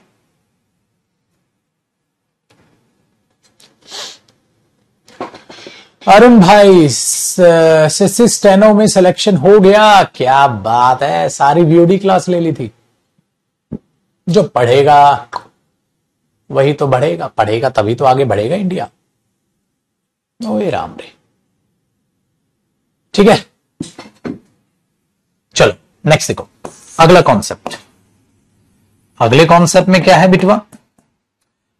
अरुण भाई स्टेनो में सिलेक्शन हो गया, क्या बात है, सारी वीओडी क्लास ले ली थी। जो पढ़ेगा वही तो बढ़ेगा, पढ़ेगा तभी तो आगे बढ़ेगा इंडिया। ओए राम रे, ठीक है चलो नेक्स्ट देखो, अगला कॉन्सेप्ट। अगले कॉन्सेप्ट में क्या है बिटवा?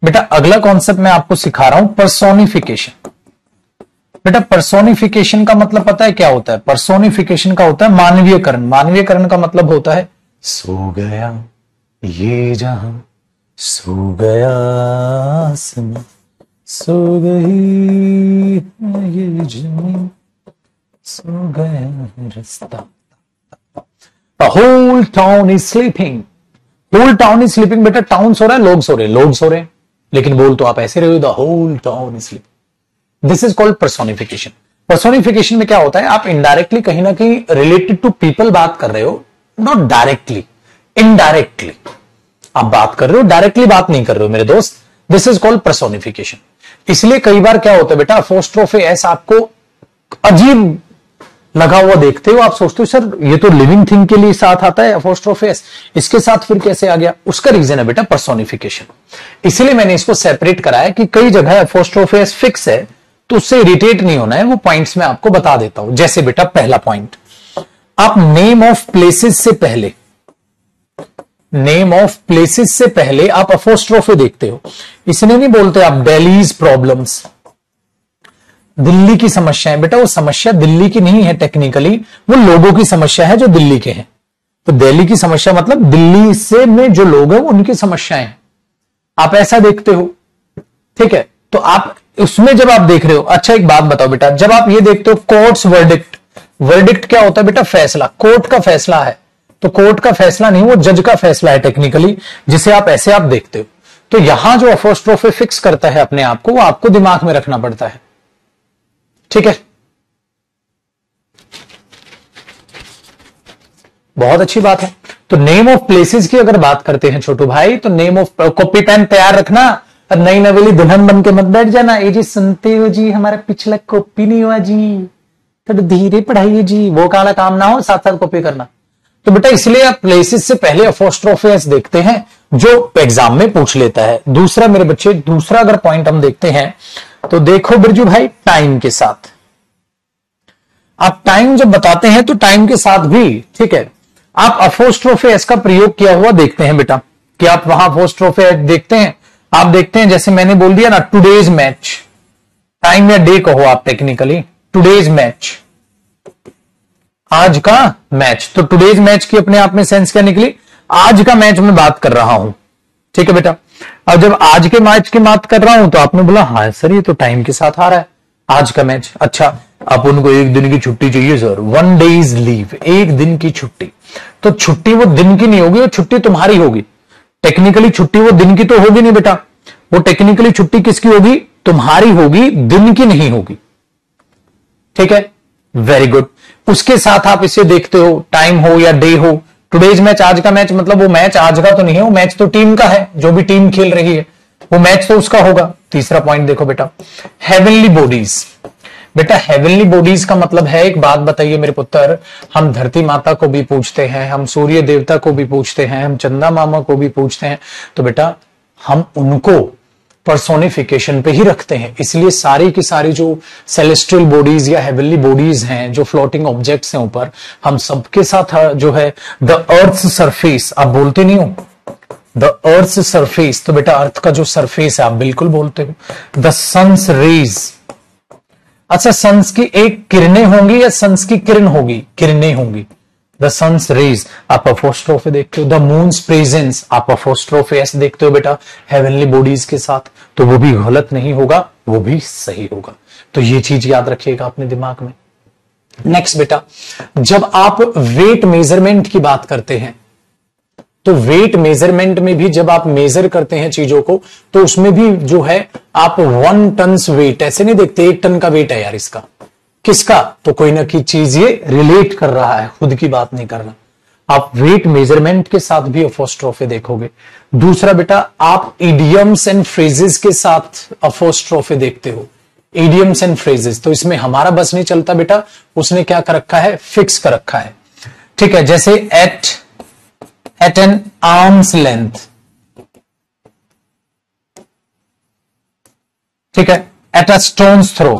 बेटा अगला कॉन्सेप्ट मैं आपको सिखा रहा हूं पर्सोनिफिकेशन। बेटा पर्सोनिफिकेशन का मतलब पता है क्या होता है? पर्सोनिफिकेशन का होता है मानवीयकरण। मानवीयकरण का मतलब होता है सो गया ये जहां, सो गया आसमां, सो गई ये जमीन, सो गया है रास्ता। The whole town is sleeping. Whole town is sleeping बेटा, टाउन सो रहा है, लोग सो रहे हैं, लोग सो रहे हैं, लेकिन बोल तो आप ऐसे रहे हो, the whole town is sleeping. This is called personification. Personification में क्या होता है, आप इनडायरेक्टली कहीं ना कहीं रिलेटेड टू पीपल बात कर रहे हो, नॉट डायरेक्टली, इनडायरेक्टली आप बात कर रहे हो, डायरेक्टली बात नहीं कर रहे हो मेरे दोस्त। This is called personification. इसलिए कई बार क्या होता है बेटा, अपोस्ट्रोफे एस आपको अजीब लगा हुआ देखते हो, आप सोचते हो सर ये तो लिविंग थिंग के लिए साथ आता है अपोस्ट्रोफे एस, इसके साथ फिर कैसे आ गया? उसका रीजन है बेटा पर्सोनिफिकेशन। इसलिए मैंने इसको सेपरेट कराया कि कई जगह अपोस्ट्रोफे एस फिक्स है तो उससे इरिटेट नहीं होना है, वो पॉइंट्स में आपको बता देता हूं। जैसे बेटा पहला पॉइंट, आप नेम ऑफ प्लेसेस से पहले, नेम ऑफ प्लेसेस से पहले आप अपोस्ट्रोफे देखते हो। इसने नहीं बोलते आप दिल्लीज प्रॉब्लम्स, दिल्ली की समस्याएं, बेटा वो समस्या दिल्ली की नहीं है टेक्निकली, वो लोगों की समस्या है जो दिल्ली के हैं। तो दिल्ली की समस्या मतलब दिल्ली से में जो लोग हैं उनकी समस्याएं हैं, आप ऐसा देखते हो, ठीक है। तो आप उसमें जब आप देख रहे हो, अच्छा एक बात बताओ बेटा, जब आप ये देखते हो कोर्ट्स वर्डिक्ट, वर्डिक्ट क्या होता है बेटा? फैसला, कोर्ट का फैसला है, तो कोर्ट का फैसला नहीं, वो जज का फैसला है टेक्निकली, जिसे आप ऐसे आप देखते हो। तो यहां जो अपोस्ट्रोफे फिक्स करता है अपने आप को, वो आपको दिमाग में रखना पड़ता है। ठीक है, बहुत अच्छी बात है। तो नेम ऑफ प्लेसेस की अगर बात करते हैं छोटू भाई, तो नेम ऑफ, कॉपी पेन तैयार रखना और नई नवेली दुल्हन बन के मत बैठ जाना, ए जी सुनते हो जी, हमारा पिछला कॉपी नहीं हुआ जी, तो धीरे पढ़ाइए जी, वो काला काम ना हो, साथ साथ कॉपी करना। तो बेटा इसलिए आप प्लेसेस से पहले अपोस्ट्रोफे देखते हैं, जो एग्जाम में पूछ लेता है। दूसरा मेरे बच्चे, दूसरा अगर पॉइंट हम देखते हैं, तो देखो बिरजू भाई, टाइम के साथ आप टाइम जब बताते हैं, तो टाइम के साथ भी, ठीक है, आप अपोस्ट्रोफे एस का प्रयोग किया हुआ देखते हैं बेटा, कि आप वहां अपोस्ट्रोफे देखते हैं। आप देखते हैं, जैसे मैंने बोल दिया ना, टुडेज मैच, टाइम या डे कहो आप टेक्निकली, टुडेज मैच, आज का मैच। तो टुडेज मैच की अपने आप में सेंस क्या निकली, आज का मैच मैं बात कर रहा हूं। ठीक है बेटा, अब जब आज के मैच की बात कर रहा हूं, तो आपने बोला हाँ सर ये तो टाइम के साथ आ रहा है, आज का मैच। अच्छा, आप उनको एक दिन की छुट्टी चाहिए सर, 1 डेज लीव, एक दिन की छुट्टी। तो छुट्टी वो दिन की नहीं होगी, वो छुट्टी तुम्हारी होगी। टेक्निकली छुट्टी वो दिन की तो होगी नहीं बेटा, वो टेक्निकली छुट्टी किसकी होगी, तुम्हारी होगी, दिन की नहीं होगी। ठीक है, वेरी गुड। उसके साथ आप इसे देखते हो, टाइम हो या डे हो, टुडेज मैच, आज का मैच, मतलब वो मैच आज का तो नहीं है, वो मैच तो टीम का है, जो भी टीम खेल रही है वो मैच तो उसका होगा। तीसरा पॉइंट देखो बेटा, हेवनली बॉडीज। बेटा हेवनली बॉडीज का मतलब है, एक बात बताइए मेरे पुत्र, हम धरती माता को भी पूछते हैं, हम सूर्य देवता को भी पूछते हैं, हम चंदा मामा को भी पूछते हैं, तो बेटा हम उनको पर्सोनिफिकेशन पे ही रखते हैं। इसलिए सारी की सारी जो सेलेस्ट्रियल बॉडीज या हेवनली बॉडीज हैं, जो फ्लोटिंग ऑब्जेक्ट्स हैं ऊपर, हम सबके साथ जो है द अर्थ सरफेस, आप बोलते नहीं हो द अर्थ सरफेस, तो बेटा अर्थ का जो सरफेस है आप बिल्कुल बोलते हो। द सन्स रेज, अच्छा सन्स की एक किरणें होंगी या सन्स की किरण होगी, किरणें होंगी, द सन्स रेज, आप अपोस्ट्रोफे देखते हो। द मून्स प्रेजेंस, आप अपोस्ट्रोफे ऐसे देखते हो बेटा हेवनली बॉडीज के साथ, तो वो भी गलत नहीं होगा, वो भी सही होगा। तो ये चीज याद रखिएगा अपने दिमाग में। नेक्स्ट बेटा, जब आप वेट मेजरमेंट की बात करते हैं, तो वेट मेजरमेंट में भी जब आप मेजर करते हैं चीजों को, तो उसमें भी जो है आप 1 टन वेट ऐसे नहीं देखते, 1 टन का वेट है यार इसका, किसका, तो कोई ना कोई चीज ये रिलेट कर रहा है, खुद की बात नहीं कर रहा। आप वेट मेजरमेंट के साथ भी अपोस्ट्रोफे देखोगे। दूसरा बेटा, आप इडियम्स एंड फ्रेजेस के साथ अपोस्ट्रोफे देखते हो, इडियम्स एंड फ्रेजेस, तो इसमें हमारा बस नहीं चलता बेटा, उसने क्या कर रखा है, फिक्स कर रखा है। ठीक है, जैसे एट एन आर्म्स लेंथ, ठीक है, एट अ स्टोन्स थ्रो,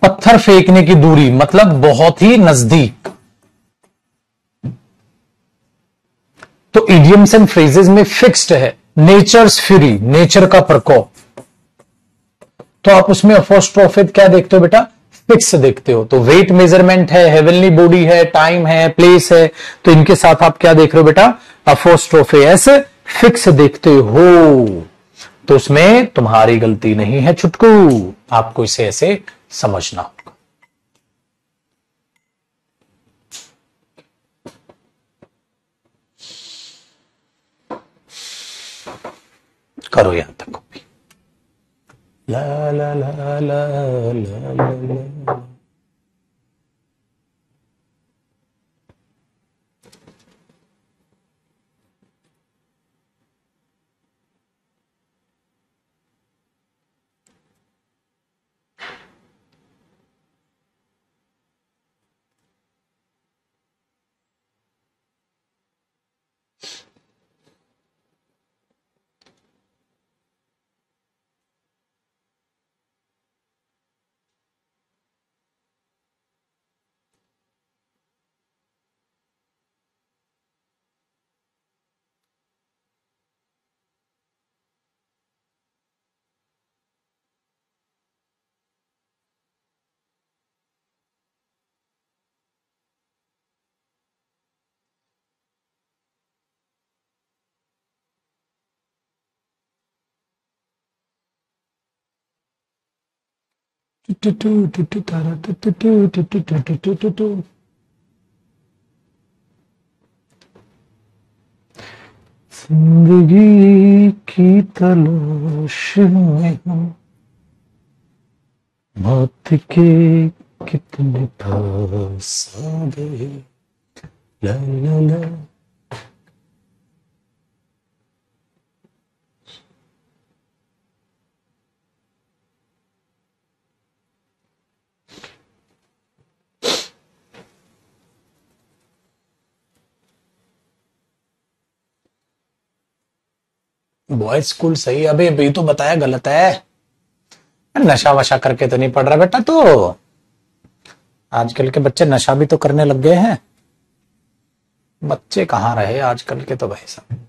पत्थर फेंकने की दूरी, मतलब बहुत ही नजदीक। तो इडियम्स एंड फ्रेजेस में फिक्स्ड है, नेचर्स फ्यूरी, नेचर का प्रकोप, तो आप उसमें अपोस्ट्रोफे क्या देखते हो बेटा, फिक्स देखते हो। तो वेट मेजरमेंट है, हेवनली बॉडी है, टाइम है, प्लेस है, तो इनके साथ आप क्या देख रहे हो बेटा, अपोस्ट्रोफे एस फिक्स देखते हो। तो उसमें तुम्हारी गलती नहीं है छुटकू, आपको इसे ऐसे समझना होगा। करो यहां तक कॉपी। ला ला ला ला ला ला ला। जिंदगी की तलाश में हूं, मौत के कितने पास आ गए, ला ला ला। बॉयज स्कूल सही, अभी अभी तो बताया गलत है। नशा वशा करके तो नहीं पढ़ रहा बेटा, तो आजकल के बच्चे नशा भी तो करने लग गए हैं। बच्चे कहां रहे आजकल के तो भाई साहब।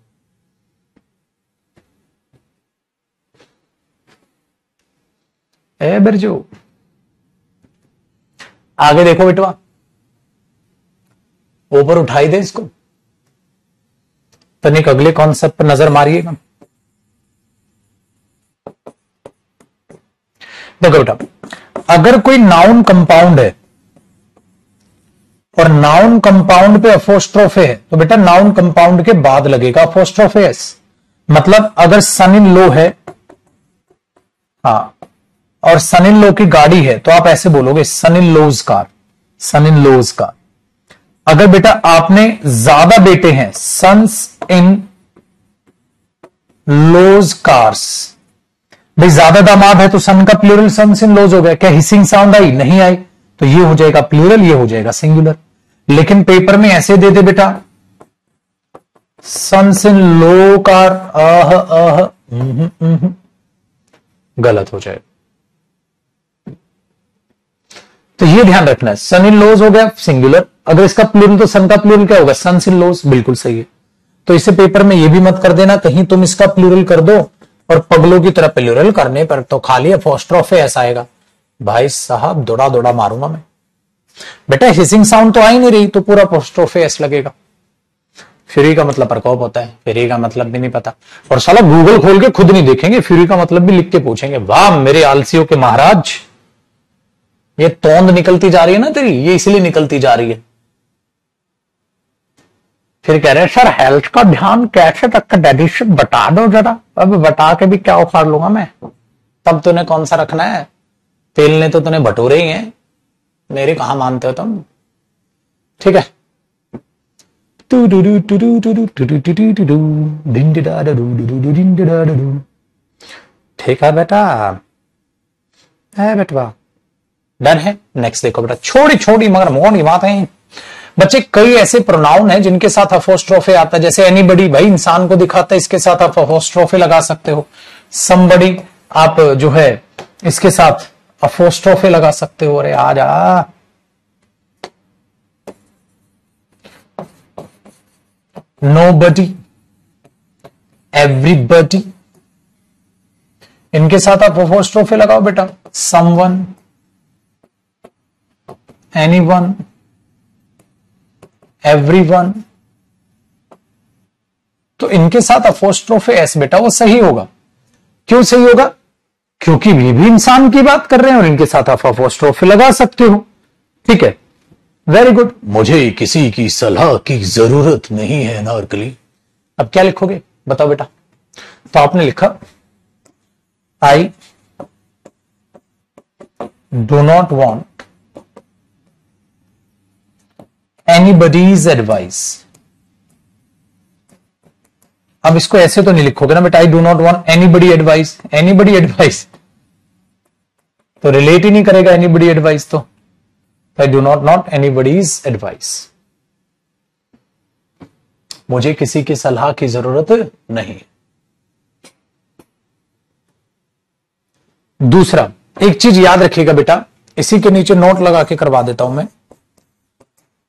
ए बिरजू आगे देखो बेटवा, ऊपर उठाई दे इसको, तनिक अगले कॉन्सेप्ट पर नजर मारिएगा। देखो बेटा, अगर कोई नाउन कंपाउंड है और नाउन कंपाउंड पे अपोस्ट्रोफे है, तो बेटा नाउन कंपाउंड के बाद लगेगा अपोस्ट्रोफे एस। मतलब अगर सन इन लो है, हाँ, और सन इन लो की गाड़ी है, तो आप ऐसे बोलोगे सन इन लोज कार, सन इन लोज कार। अगर बेटा आपने ज्यादा बेटे हैं, सन्स इन लोज कार्स, भाई ज्यादा दामाद है तो सन का प्लूरल सन्स इन लोज हो गया। क्या हिसिंग साउंड आई? नहीं आई, तो ये हो जाएगा प्लूरल, ये हो जाएगा सिंगुलर। लेकिन पेपर में ऐसे दे दे बेटा, सन्स इन लो कार, गलत हो जाएगा। तो ये ध्यान रखना है, सन इन लोज हो गया सिंगुलर, अगर इसका प्लूरल तो सन का प्लूरल क्या होगा? सन्स इन लोज, बिल्कुल सही है। तो इसे पेपर में ये भी मत कर देना कहीं तुम इसका प्लूरल कर दो और पगलों की तरह प्लूरल करने पर तो खाली अपोस्ट्रोफे ऐसा आएगा। भाई साहब दौड़ा दौड़ा मारूंगा मैं। बेटा हिसिंग साउंड तो आ ही नहीं रही, तो पूरा अपोस्ट्रोफे एस लगेगा। फ्यूरी का मतलब प्रकोप होता है, फ्यूरी का मतलब भी नहीं पता, और साला गूगल खोल के खुद नहीं देखेंगे, फ्यूरी का मतलब भी लिख के पूछेंगे। वाह मेरे आलसियों के महाराज, ये तोंद निकलती जा रही है ना तेरी, ये इसलिए निकलती जा रही है। फिर कह रहे हैं सर हेल्थ का ध्यान कैसे रखा डैडी से बता दो जरा। अब बता के भी क्या उखाड़ लूंगा मैं, तब तूने कौन सा रखना है? तेल ने तो तूने भटूरे ही हैं, मेरी कहां मानते हो तुम? ठीक है, ठीक है बेटा, है बेटवा, डन है। नेक्स्ट देखो बेटा, छोटी छोटी मगर मोटी बातें। बच्चे कई ऐसे प्रोनाउन हैं जिनके साथ अपोस्ट्रोफे आता है, जैसे एनीबडी, भाई इंसान को दिखाता है, इसके साथ आप अपोस्ट्रोफे लगा सकते हो। समबडी आप जो है इसके साथ अपोस्ट्रोफे लगा सकते हो। अरे आ जा, नोबडी, एवरीबडी, इनके साथ आप अपोस्ट्रोफे लगाओ बेटा। समवन, एनीवन, एवरीवन, तो इनके साथ अपोस्ट्रोफे एस बेटा वो सही होगा। क्यों सही होगा? क्योंकि ये भी इंसान की बात कर रहे हैं और इनके साथ आप अपोस्ट्रोफे लगा सकते हो। ठीक है, वेरी गुड। मुझे किसी की सलाह की जरूरत नहीं है नारकली। अब क्या लिखोगे बताओ बेटा? तो आपने लिखा I do not want anybody's advice. अब इसको ऐसे तो नहीं लिखोगे ना बेटा, I do not want anybody advice. Anybody advice तो रिलेट ही नहीं करेगा एनीबडी एडवाइस, तो I do not anybody's advice. मुझे किसी की सलाह की जरूरत नहीं। दूसरा, एक चीज याद रखिएगा बेटा, इसी के नीचे नोट लगा के करवा देता हूं मैं।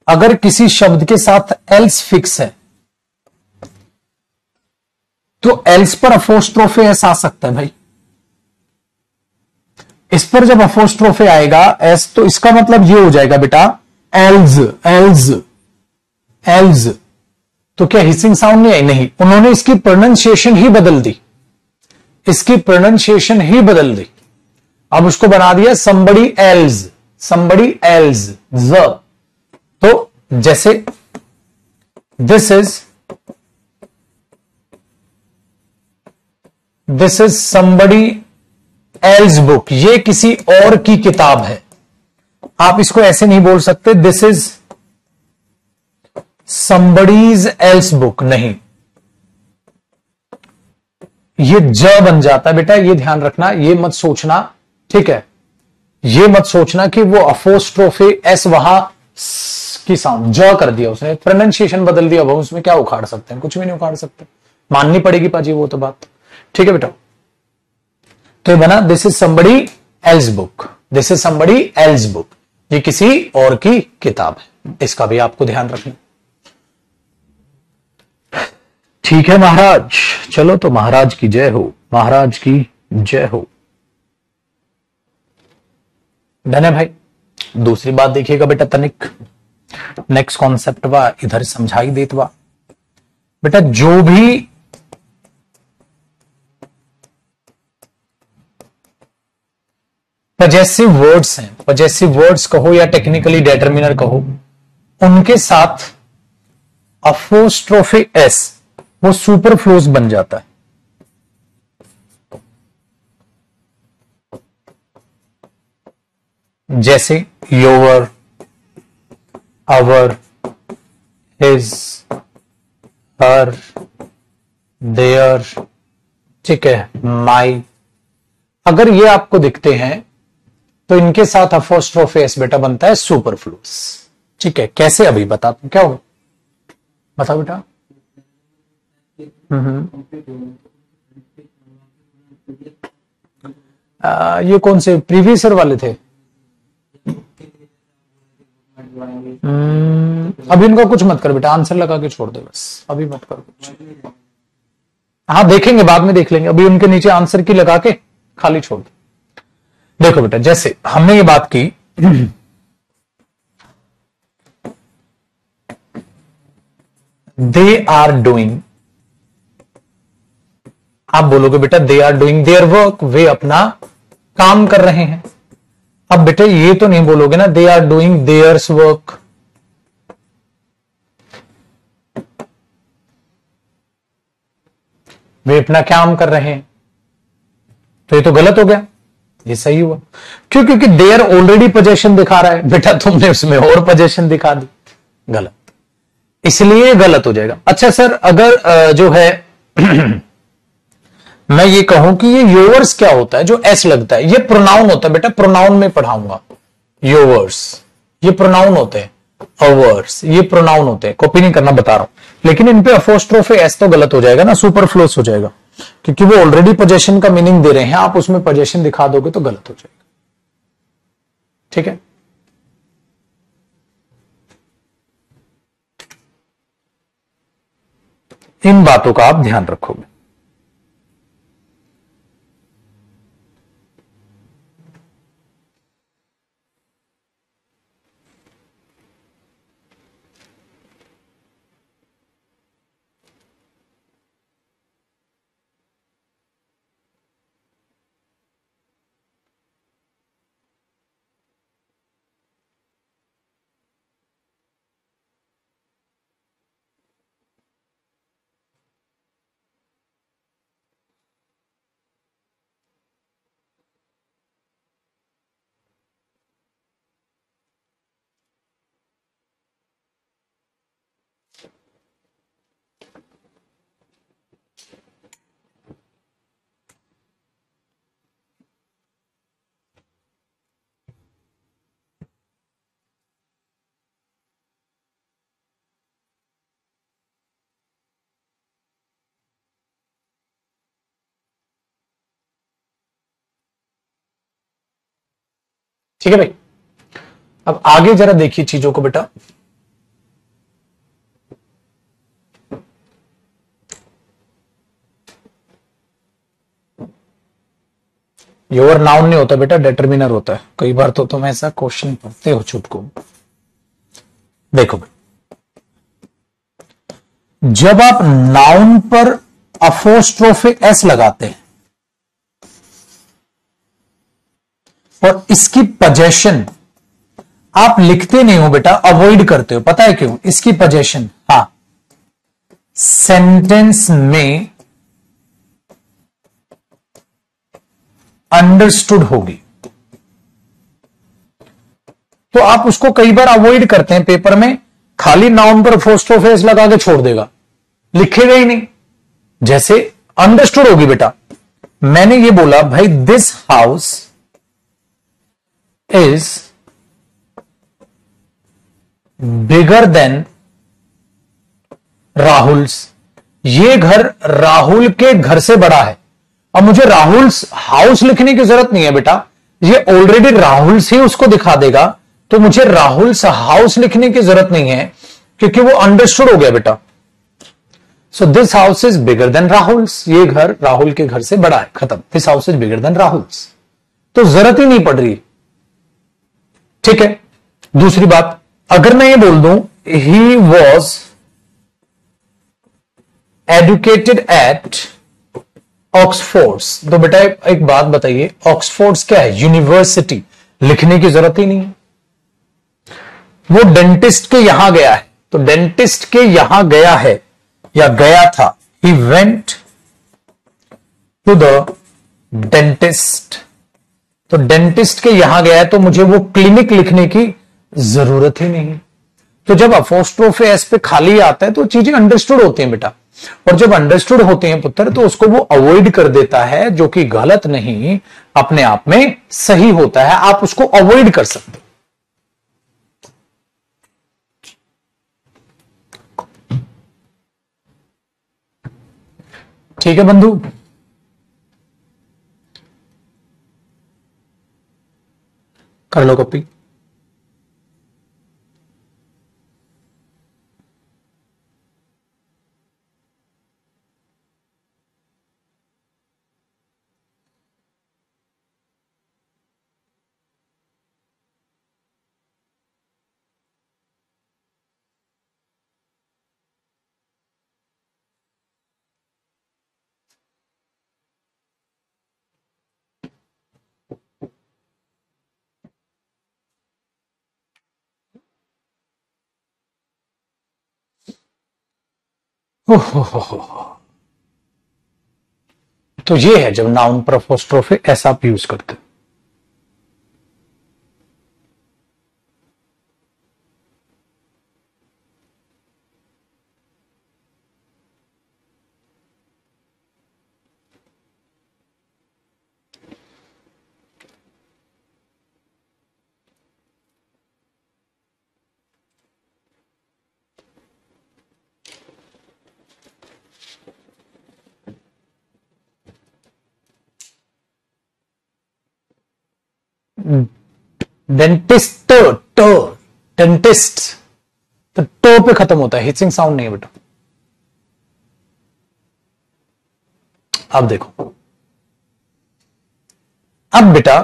अगर किसी शब्द के साथ एल्स फिक्स है तो एल्स पर अपोस्ट्रोफे एस आ सकता है भाई। इस पर जब अपोस्ट्रोफे आएगा एस, तो इसका मतलब ये हो जाएगा बेटा एल्स, एल्स, एल्स। तो क्या हिसिंग साउंड नहीं आई? नहीं, उन्होंने इसकी प्रोनाउंसिएशन ही बदल दी, इसकी प्रोनाउंसिएशन ही बदल दी। अब उसको बना दिया somebody else, somebody else, ज। तो जैसे this is this is somebody else book, ये किसी और की किताब है। आप इसको ऐसे नहीं बोल सकते this is somebody's else book, नहीं, ये ज बन जाता है बेटा, ये ध्यान रखना, ये मत सोचना, ठीक है, ये मत सोचना कि वो अपोस्ट्रोफे एस वहां की साउंड ज कर दिया उसने, प्रोनाउंसिएशन बदल दिया, वो उसमें क्या उखाड़ सकते हैं, कुछ भी नहीं उखाड़ सकते, माननी पड़ेगी पाजी वो तो बात, ठीक है बेटा। तो ये बना this is somebody else book, this is somebody else book, ये किसी और की किताब है, इसका भी आपको ध्यान रखना, ठीक है महाराज। चलो तो महाराज की जय हो, महाराज की जय हो। डन है भाई। दूसरी बात देखिएगा बेटा तनिक, नेक्स्ट कॉन्सेप्ट वा इधर समझाई देतवा बेटा, जो भी पजेसिव वर्ड्स हैं, पजेसिव वर्ड्स कहो या टेक्निकली डेटर्मिनर कहो, उनके साथ अपोस्ट्रोफे एस वो सुपरफ्लूस बन जाता है। जैसे your, our, his, her, their, ठीक है, माई, अगर ये आपको दिखते हैं तो इनके साथ अपोस्ट्रोफे एस बेटा बनता है सुपरफ्लूस, ठीक है। कैसे अभी बताता हूं, क्या होगा बताओ बेटा। ये कौन से प्रीवियस ईयर वाले थे? अभी इनका कुछ मत कर बेटा, आंसर लगा के छोड़ दे बस, अभी मत कर कुछ, हाँ देखेंगे बाद में देख लेंगे, अभी उनके नीचे आंसर की लगा के खाली छोड़ दो। देखो बेटा जैसे हमने ये बात की दे आर डूइंग, आप बोलोगे बेटा they are doing their work, वे अपना काम कर रहे हैं। अब बेटा ये तो नहीं बोलोगे ना they are doing theirs work, वे अपना काम कर रहे हैं, तो ये तो गलत हो गया, ये सही हुआ क्यों? क्योंकि देयर ऑलरेडी पोजेशन दिखा रहा है बेटा, तुमने उसमें और पोजेशन दिखा दी, गलत, इसलिए गलत हो जाएगा। अच्छा सर अगर जो है मैं ये कहूं कि ये योवर्स क्या होता है जो एस लगता है, ये प्रोनाउन होता है बेटा, प्रोनाउन में पढ़ाऊंगा, योवर्स ये प्रोनाउन होते हैं, अवर्स ये प्रोनाउन होते हैं, कॉपी नहीं करना बता रहा हूं, लेकिन इन पे अपोस्ट्रोफे एस तो गलत हो जाएगा ना, सुपरफ्लूस हो जाएगा, क्योंकि वो ऑलरेडी पोजेशन का मीनिंग दे रहे हैं, आप उसमें पोजेशन दिखा दोगे तो गलत हो जाएगा, ठीक है। इन बातों का आप ध्यान रखोगे। ठीक है भाई, अब आगे जरा देखिए चीजों को बेटा। योर नाउन नहीं होता बेटा, डिटरमिनर होता है, कई बार तो तुम ऐसा क्वेश्चन पढ़ते हो छुटको। देखो भाई, जब आप नाउन पर अपोस्ट्रोफे एस लगाते हैं और इसकी पोजेशन आप लिखते नहीं हो बेटा, अवॉइड करते हो, पता है क्यों? इसकी पोजेशन, हाँ, सेंटेंस में अंडरस्टूड होगी। तो आप उसको कई बार अवॉइड करते हैं पेपर में, खाली नाउन पर अपोस्ट्रोफी एस लगा के छोड़ देगा, लिखेगा ही नहीं। जैसे अंडरस्टूड होगी बेटा, मैंने ये बोला भाई this house is bigger than Rahul's, ये घर राहुल के घर से बड़ा है। अब मुझे राहुल हाउस लिखने की जरूरत नहीं है बेटा, ये ऑलरेडी राहुल से उसको दिखा देगा, तो मुझे राहुल हाउस लिखने की जरूरत नहीं है क्योंकि वो अंडरस्टूड हो गया बेटा। So this house is bigger than Rahul's, ये घर राहुल के घर से बड़ा है, खत्म। This house is bigger than Rahul's, तो जरूरत ही नहीं पड़ रही। ठीक है, दूसरी बात, अगर मैं ये बोल दूं ही वॉज एडुकेटेड एट ऑक्सफोर्ड्स, तो बेटा एक बात बताइए, ऑक्सफोर्ड्स क्या है? यूनिवर्सिटी, लिखने की जरूरत ही नहीं है। वो डेंटिस्ट के यहां गया है, तो डेंटिस्ट के यहां गया है या गया था, he went to the dentist, तो डेंटिस्ट के यहां गया है, तो मुझे वो क्लिनिक लिखने की जरूरत ही नहीं। तो जब अपोस्ट्रोफी एस पे खाली आता है तो चीजें अंडरस्टूड होती हैं बेटा, और जब अंडरस्टूड होते हैं पुत्र तो उसको वो अवॉइड कर देता है, जो कि गलत नहीं, अपने आप में सही होता है, आप उसको अवॉइड कर सकते। ठीक है बंधु, कर लो कॉपी। तो ये है जब नाउन पर अपोस्ट्रोफी एस आप यूज करते हैं। डेंटिस्ट, डेंटिस्ट तो टो पे खत्म होता है, हिचिंग साउंड नहीं है बेटा। अब देखो, अब बेटा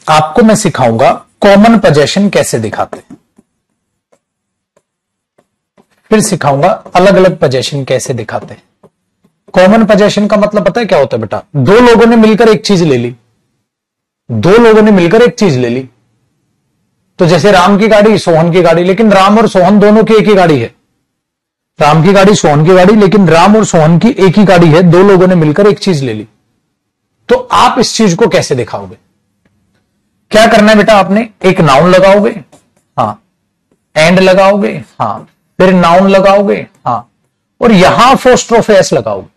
आपको मैं सिखाऊंगा कॉमन पोजेशन कैसे दिखाते हैं, फिर सिखाऊंगा अलग अलग पोजेशन कैसे दिखाते हैं। कॉमन पोजेशन का मतलब पता है क्या होता है बेटा? दो लोगों ने मिलकर एक चीज ले ली, दो लोगों ने मिलकर एक चीज ले ली, तो जैसे राम की गाड़ी सोहन की गाड़ी, लेकिन राम और सोहन दोनों की एक ही गाड़ी है। राम की गाड़ी सोहन की गाड़ी, लेकिन राम और सोहन की एक ही गाड़ी है, दो लोगों ने मिलकर एक चीज ले ली। तो आप इस चीज को कैसे दिखाओगे? क्या करना है बेटा? आपने एक नाउन लगाओगे, हाँ, एंड लगाओगे, हाँ, फिर नाउन लगाओगे, हाँ, और यहां अपोस्ट्रोफी एस लगाओगे।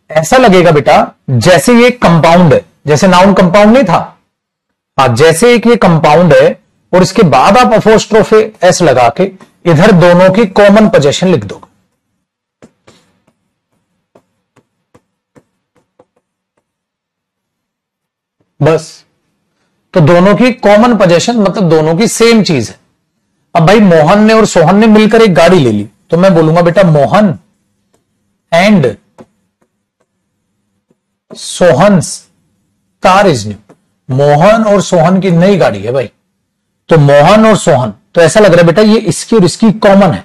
ऐसा लगेगा बेटा जैसे ये कंपाउंड है, जैसे नाउन कंपाउंड नहीं था, हाँ, जैसे एक ये कंपाउंड है और इसके बाद आप अपोस्ट्रोफी एस लगा के इधर दोनों की कॉमन पोजेशन लिख दोगे। बस, तो दोनों की कॉमन पोजेशन मतलब दोनों की सेम चीज है। अब भाई मोहन ने और सोहन ने मिलकर एक गाड़ी ले ली, तो मैं बोलूंगा बेटा Mohan and Sohan's car is new. Mohan और सोहन की नई गाड़ी है भाई, तो मोहन और सोहन, तो ऐसा लग रहा है बेटा ये इसकी और इसकी कॉमन है।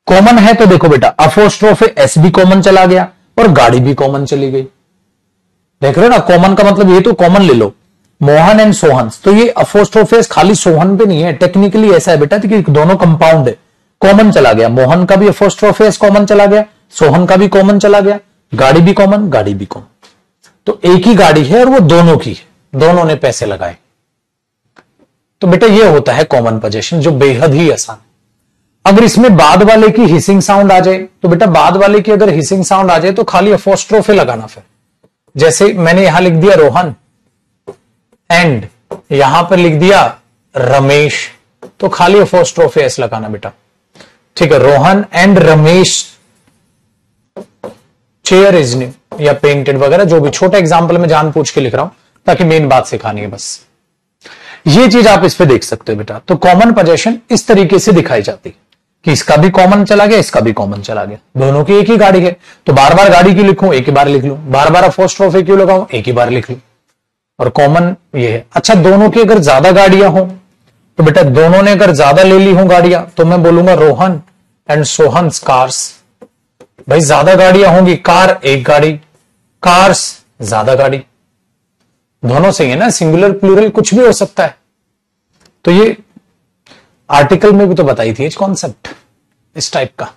कॉमन है तो देखो बेटा अपोस्ट्रोफी एस भी कॉमन चला गया और गाड़ी भी कॉमन चली गई। देख रहे हो ना, कॉमन का मतलब ये तो कॉमन ले लो, मोहन एंड सोहन। तो ये अपोस्ट्रोफी एस खाली सोहन पे नहीं है, टेक्निकली ऐसा है बेटा कि दोनों कंपाउंड है, कॉमन चला गया। मोहन का भी अपोस्ट्रोफी एस कॉमन चला गया, सोहन का भी कॉमन चला गया, गाड़ी भी कॉमन, गाड़ी भी कॉमन। तो एक ही गाड़ी है और वो दोनों की है। दोनों ने पैसे लगाए। तो बेटा ये होता है कॉमन पोजीशन, जो बेहद ही आसान है। अगर इसमें बाद वाले की हिसिंग साउंड आ जाए, तो बेटा बाद वाले की अगर हिसिंग साउंड आ जाए तो खाली अपोस्ट्रोफे लगाना। फिर जैसे मैंने यहां लिख दिया रोहन एंड यहां पर लिख दिया रमेश, तो खाली अपोस्ट्रोफे एस लगाना बेटा। ठीक है, Rohan and Ramesh chair is new या पेंटेड वगैरह, जो भी छोटा एग्जांपल में जान पूछ के लिख रहा हूं ताकि मेन बात सिखानी है बस। ये चीज आप इस पे देख सकते हो बेटा। तो कॉमन पोजीशन इस तरीके से दिखाई जाती है कि इसका भी कॉमन चला गया, इसका भी कॉमन चला गया, दोनों की एक ही गाड़ी है, तो बार बार गाड़ी क्यों लिखूं, एक ही बार लिख लूं। बार बार अपोस्ट्रोफे क्यों लगाऊं, एक ही बार लिख लूं। और कॉमन ये है। अच्छा, दोनों की अगर ज्यादा गाड़ियां हो तो बेटा दोनों ने अगर ज्यादा ले ली हो गाड़ियां, तो मैं बोलूंगा रोहन एंड सोहन्स कार्स। भाई ज्यादा गाड़ियां होंगी, कार एक गाड़ी, कार्स ज्यादा गाड़ी, दोनों सही है ना। सिंगुलर प्लूरल कुछ भी हो सकता है। तो ये आर्टिकल में भी तो बताई थी कॉन्सेप्ट इस टाइप का।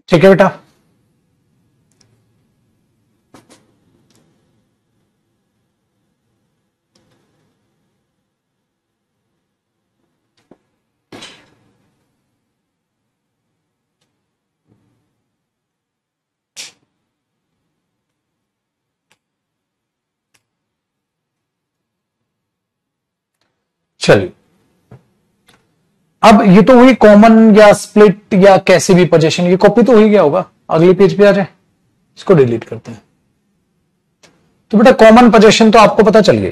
ठीक है बेटा। चलिए, अब ये तो हुई कॉमन या स्प्लिट या कैसे भी पोजीशन। ये कॉपी तो हो ही गया होगा, अगले पेज पे आ जाए, इसको डिलीट करते हैं। तो बेटा कॉमन पोजीशन तो आपको पता चल गई,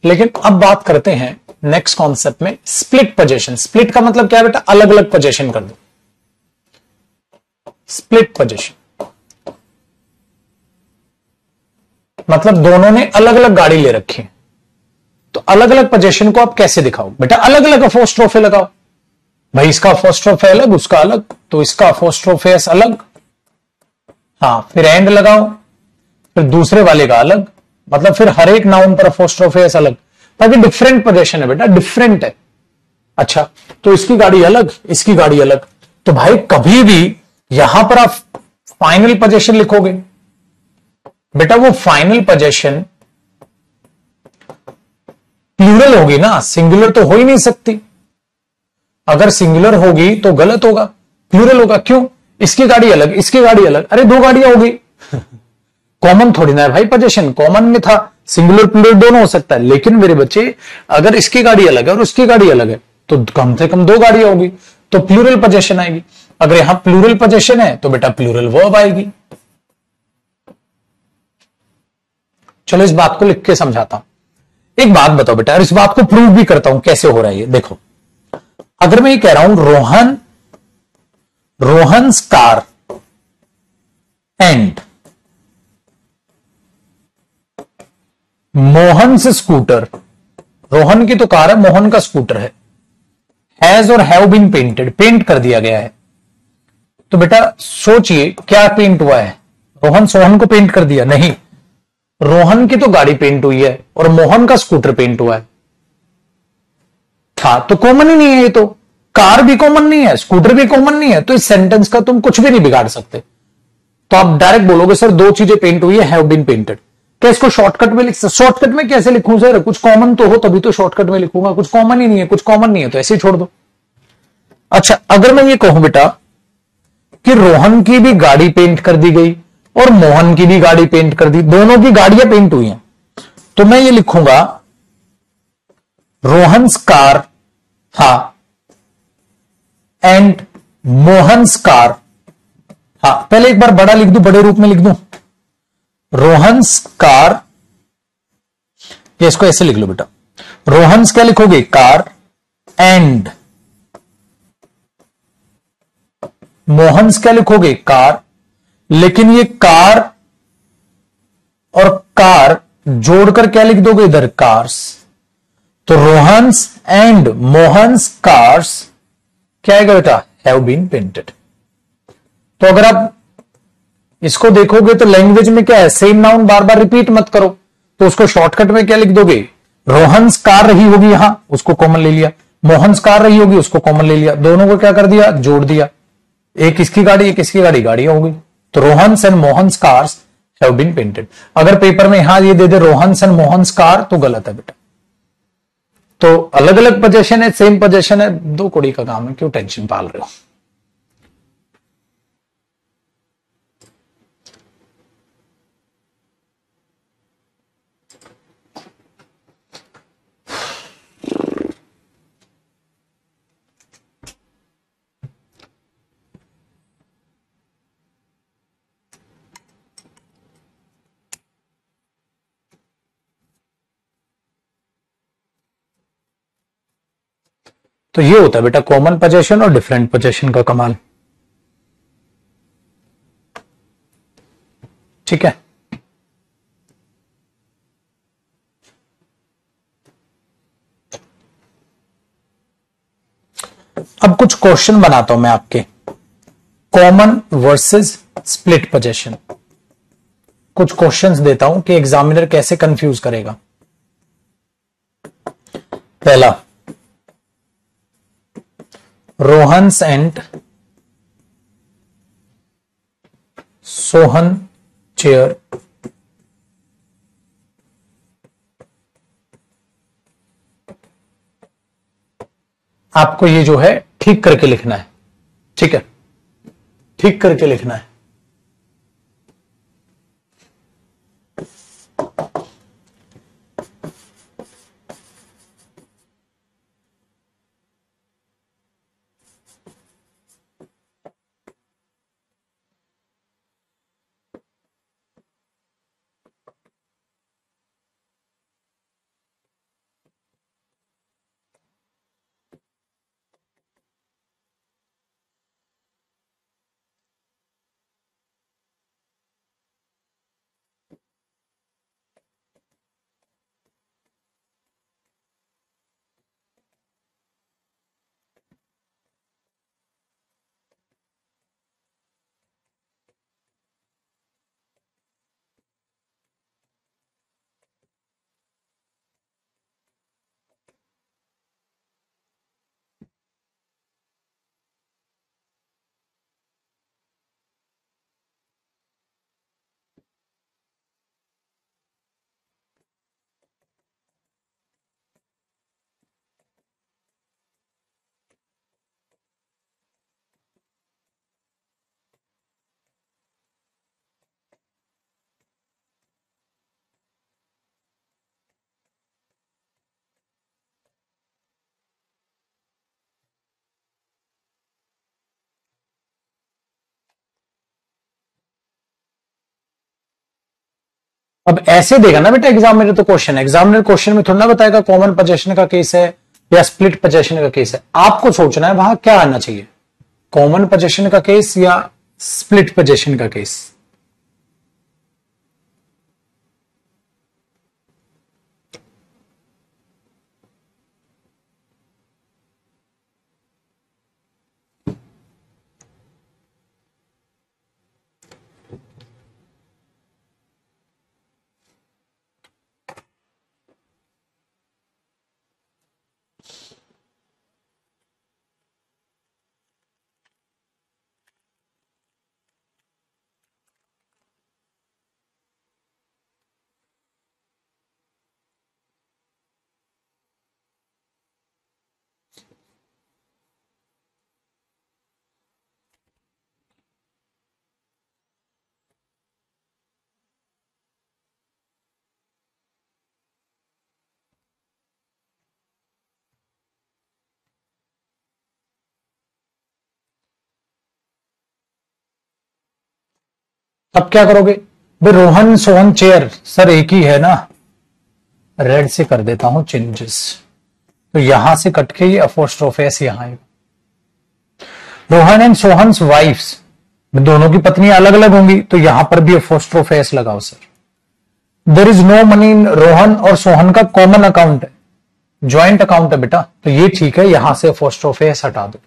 लेकिन अब बात करते हैं नेक्स्ट कॉन्सेप्ट में स्प्लिट पोजीशन। स्प्लिट का मतलब क्या है बेटा, अलग अलग पोजीशन कर दो। स्प्लिट पोजीशन मतलब दोनों ने अलग अलग गाड़ी ले रखी है, तो अलग अलग पोजीशन को आप कैसे दिखाओ बेटा, अलग अलग अपोस्ट्रोफे लगाओ। भाई इसका अपोस्ट्रोफे अलग, उसका अलग, तो इसका अपोस्ट्रोफेस अलग, हाँ, फिर एंड लगाओ, फिर दूसरे वाले का अलग, मतलब फिर हर एक नाउन पर अपोस्ट्रोफेस अलग, ताकि डिफरेंट पोजीशन है बेटा, डिफरेंट है। अच्छा, तो इसकी गाड़ी अलग, इसकी गाड़ी अलग, तो भाई कभी भी यहां पर आप फाइनल पोजीशन लिखोगे बेटा, वो फाइनल पोजीशन प्लूरल होगी ना, सिंगुलर तो हो ही नहीं सकती। अगर सिंगुलर होगी तो गलत होगा, प्लूरल होगा। क्यों, इसकी गाड़ी अलग, इसकी गाड़ी अलग, अरे दो गाड़ियां होगी कॉमन थोड़ी ना है भाई पोजीशन। कॉमन में था सिंगुलर प्लूरल दोनों हो सकता है, लेकिन मेरे बच्चे अगर इसकी गाड़ी अलग है और उसकी गाड़ी अलग है तो कम से कम दो गाड़ियां होगी, तो प्लूरल पोजीशन आएगी। अगर यहां प्लूरल पोजीशन है तो बेटा प्लूरल वर्ब आएगी। चलो इस बात को लिख के समझाता हूं। एक बात बताओ बेटा, और इस बात को प्रूव भी करता हूं कैसे हो रहा है ये। देखो, अगर मैं ये कह रहा हूं Rohan's car and Mohan's scooter, Rohan की तो कार है, मोहन का स्कूटर है, हैज और हैव बीन पेंटेड, पेंट कर दिया गया है। तो बेटा सोचिए क्या पेंट हुआ है, रोहन सोहन को पेंट कर दिया? नहीं, रोहन की तो गाड़ी पेंट हुई है और मोहन का स्कूटर पेंट हुआ है। हाँ, तो कॉमन ही नहीं है ये, तो कार भी कॉमन नहीं है, स्कूटर भी कॉमन नहीं है, तो इस सेंटेंस का तुम कुछ भी नहीं बिगाड़ सकते। तो आप डायरेक्ट बोलोगे सर दो चीजें पेंट हुई है, हैव बीन पेंटेड। क्या इसको शॉर्टकट में लिख सकते? शॉर्टकट में कैसे लिखूं सर? कुछ कॉमन तो हो तभी तो शॉर्टकट में लिखूंगा, कुछ कॉमन ही नहीं है, कुछ कॉमन नहीं है तो ऐसे ही छोड़ दो। अच्छा, अगर मैं ये कहूं बेटा कि रोहन की भी गाड़ी पेंट कर दी गई और मोहन की भी गाड़ी पेंट कर दी, दोनों की गाड़ियां पेंट हुई हैं, तो मैं ये लिखूंगा रोहन्स कार हा एंड मोहन्स कार। हाँ, पहले एक बार बड़ा लिख दूं, बड़े रूप में लिख दूं, रोहन्स कार, या इसको ऐसे लिख लो बेटा, रोहन्स क्या लिखोगे? कार, एंड मोहन्स क्या लिखोगे? कार। लेकिन ये कार और कार जोड़कर क्या लिख दोगे इधर? कार्स। तो रोहन्स एंड मोहन्स कार्स क्या आएगा बेटा? Have been painted. तो अगर आप इसको देखोगे तो लैंग्वेज में क्या है, सेम नाउन बार बार रिपीट मत करो, तो उसको शॉर्टकट में क्या लिख दोगे? रोहन्स कार रही होगी, यहां उसको कॉमन ले लिया, मोहन्स कार रही होगी उसको कॉमन ले लिया, दोनों को क्या कर दिया? जोड़ दिया, एक इसकी गाड़ी एक इसकी गाड़ी, गाड़ियां होगी। तो Rohan's and Mohan's cars have been painted. अगर पेपर में यहां ये दे दे रोहन्स एंड मोहन्स कार तो गलत है बेटा। तो अलग अलग पोजीशन है, सेम पोजीशन है, दो कोड़ी का काम है, क्यों टेंशन पाल रहे हो? तो ये होता है बेटा कॉमन पोजीशन और डिफरेंट पोजीशन का कमाल। ठीक है, अब कुछ क्वेश्चन बनाता हूं मैं आपके, कॉमन वर्सेस स्प्लिट पोजीशन। कुछ क्वेश्चंस देता हूं कि एग्जामिनर कैसे कंफ्यूज करेगा। पहला, रोहन्स एंड सोहन चेयर आपको ये जो है ठीक करके लिखना है। ठीक है, ठीक करके लिखना है। अब ऐसे देगा ना बेटा एग्जामिनर, तो क्वेश्चन एग्जामिनर क्वेश्चन में थोड़ा ना बताएगा कॉमन पोजीशन का केस है या स्प्लिट पोजीशन का केस है। आपको सोचना है वहां क्या आना चाहिए, कॉमन पोजीशन का केस या स्प्लिट पोजीशन का केस। तब क्या करोगे भाई, रोहन सोहन चेयर, सर एक ही है ना, रेड से कर देता हूं चेंजेस, तो यहां से कट के ये अपोस्ट्रोफ एस यहां आएगा। रोहन एंड सोहन्स वाइफ्स, दोनों की पत्नियां अलग अलग होंगी, तो यहां पर भी अपोस्ट्रोफ एस लगाओ sir. There is no money in Rohan और सोहन का कॉमन अकाउंट है, ज्वाइंट अकाउंट है बेटा, तो ये ठीक है, यहां से अपोस्ट्रोफ एस हटा दो।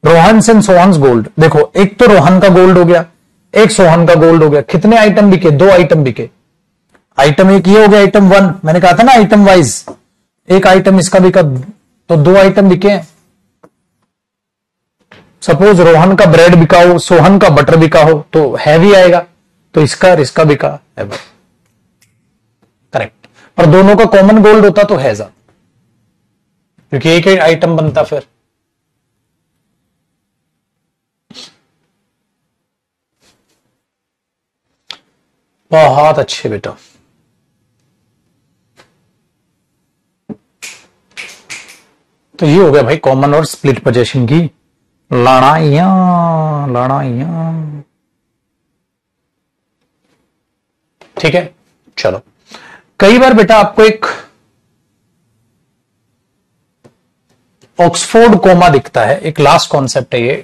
रोहन एंड सोहन्स गोल्ड, देखो एक तो रोहन का गोल्ड हो गया, एक सोहन का गोल्ड हो गया, कितने आइटम बिके, 2 आइटम बिके। आइटम एक ये हो गया, आइटम 1, मैंने कहा था ना आइटम वाइज, एक आइटम इसका बिका, तो 2 आइटम बिके। सपोज रोहन का ब्रेड बिका हो, सोहन का बटर बिका हो, तो हैवी आएगा, तो इसका और इसका बिका है, करेक्ट। पर दोनों का कॉमन गोल्ड होता तो हैजा, क्योंकि एक ही आइटम बनता फिर। बहुत अच्छे बेटा। तो ये हो गया भाई कॉमन और स्प्लिट पोजीशन की लड़ाइयां लड़ाइयां। ठीक है, चलो। कई बार बेटा आपको एक ऑक्सफोर्ड कोमा दिखता है, एक लास्ट कॉन्सेप्ट है ये,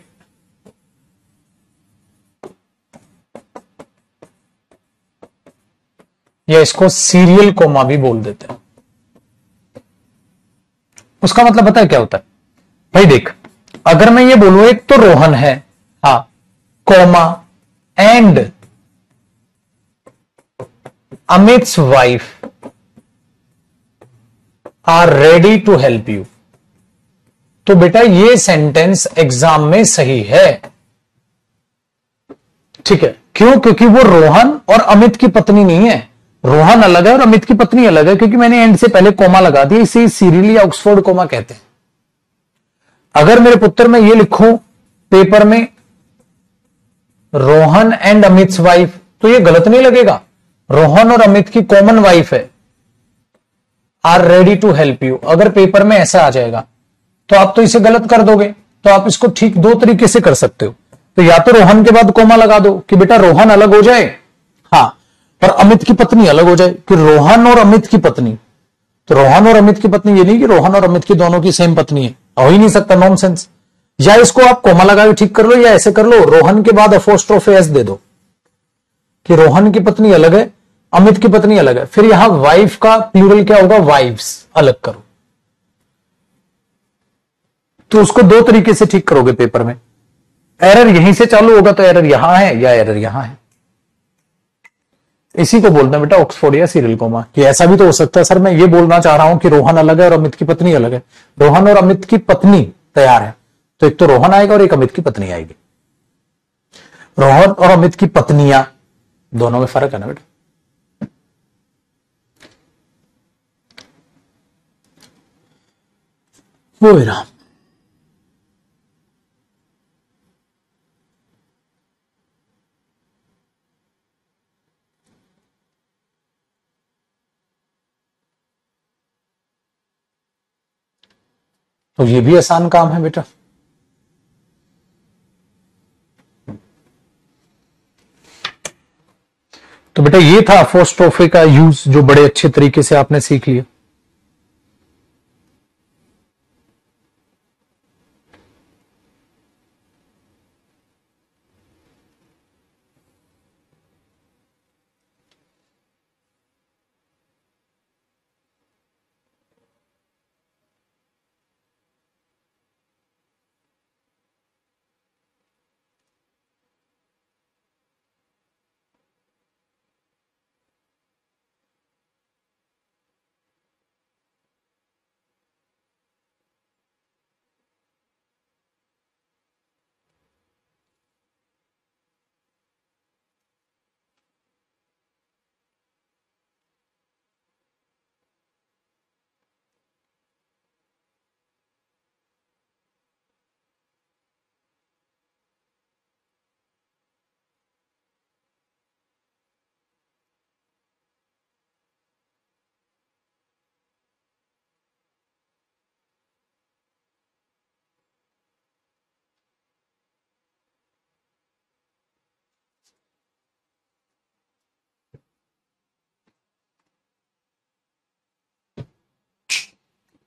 या इसको सीरियल कोमा भी बोल देते हैं। उसका मतलब पता है क्या होता है भाई, देख अगर मैं ये बोलूं एक तो रोहन है, हाँ, comma and Amit's wife are ready to help you, तो बेटा ये सेंटेंस एग्जाम में सही है। ठीक है, क्यों? क्योंकि वो रोहन और अमित की पत्नी नहीं है, रोहन अलग है और अमित की पत्नी अलग है, क्योंकि मैंने एंड से पहले कोमा लगा दिया, इसे सीरियल या ऑक्सफोर्ड कोमा कहते हैं। अगर मेरे पुत्र में ये लिखूं पेपर में रोहन एंड अमित्स वाइफ, तो ये गलत नहीं लगेगा, रोहन और अमित की कॉमन वाइफ है, are ready to help you. अगर पेपर में ऐसा आ जाएगा तो आप तो इसे गलत कर दोगे, तो आप इसको ठीक 2 तरीके से कर सकते हो। तो या तो रोहन के बाद कोमा लगा दो कि बेटा रोहन अलग हो जाए, हाँ, और अमित की पत्नी अलग हो जाए, कि रोहन और अमित की पत्नी। तो रोहन और अमित की पत्नी, ये नहीं कि रोहन और अमित की दोनों की सेम पत्नी है, हो ही नहीं सकता, नॉनसेंस। या इसको आप कोमा लगा के ठीक कर लो, या ऐसे कर लो, रोहन के बाद अपोस्ट्रोफ एस दे दो कि रोहन की पत्नी अलग है, अमित की पत्नी अलग है, फिर यहां वाइफ का प्लूरल क्या होगा, वाइफ्स, अलग करो। तो उसको 2 तरीके से ठीक करोगे पेपर में, एरर यहीं से चालू होगा तो एरर यहां है या एरर यहां है। इसी को बोलते हैं बेटा ऑक्सफोर्ड या सीरियल कोमा, कि ऐसा भी तो हो सकता है सर मैं ये बोलना चाह रहा हूं कि रोहन अलग है और अमित की पत्नी अलग है, रोहन और अमित की पत्नी तैयार है, तो एक तो रोहन आएगा और एक अमित की पत्नी आएगी। रोहन और अमित की पत्नियां, दोनों में फर्क है ना बेटा। वो राम, तो ये भी आसान काम है बेटा। तो बेटा ये था अपोस्ट्रोफे का यूज, जो बड़े अच्छे तरीके से आपने सीख लिया।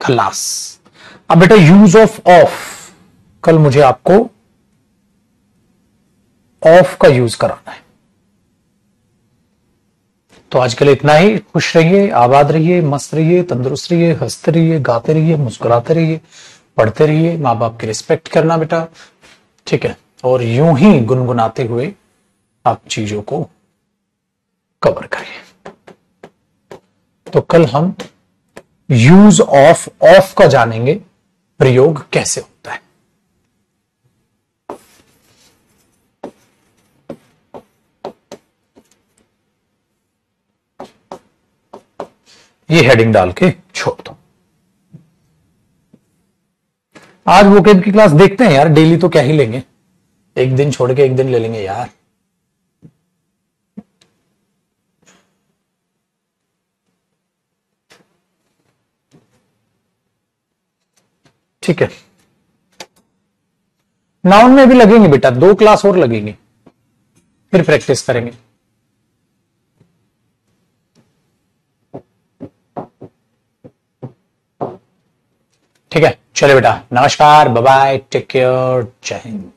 खलास। अब बेटा यूज ऑफ कल मुझे आपको ऑफ का यूज कराना है। तो आज के लिए इतना ही। खुश रहिए, आबाद रहिए, मस्त रहिए, तंदुरुस्त रहिए, हंसते रहिए, गाते रहिए, मुस्कुराते रहिए, पढ़ते रहिए, माँ बाप की रिस्पेक्ट करना बेटा, ठीक है। और यूं ही गुनगुनाते हुए आप चीजों को कवर करिए। तो कल हम यूज ऑफ का जानेंगे, प्रयोग कैसे होता है। ये हेडिंग डाल के छोड़ दो। आज वोकेब की क्लास देखते हैं यार, डेली तो क्या ही लेंगे, एक दिन छोड़ के एक दिन ले लेंगे यार। ठीक है, नाउन में भी लगेंगे बेटा, 2 क्लास और लगेंगे, फिर प्रैक्टिस करेंगे। ठीक है, चले बेटा, नमस्कार, बाय बाय, टेक केयर, जय हिंद।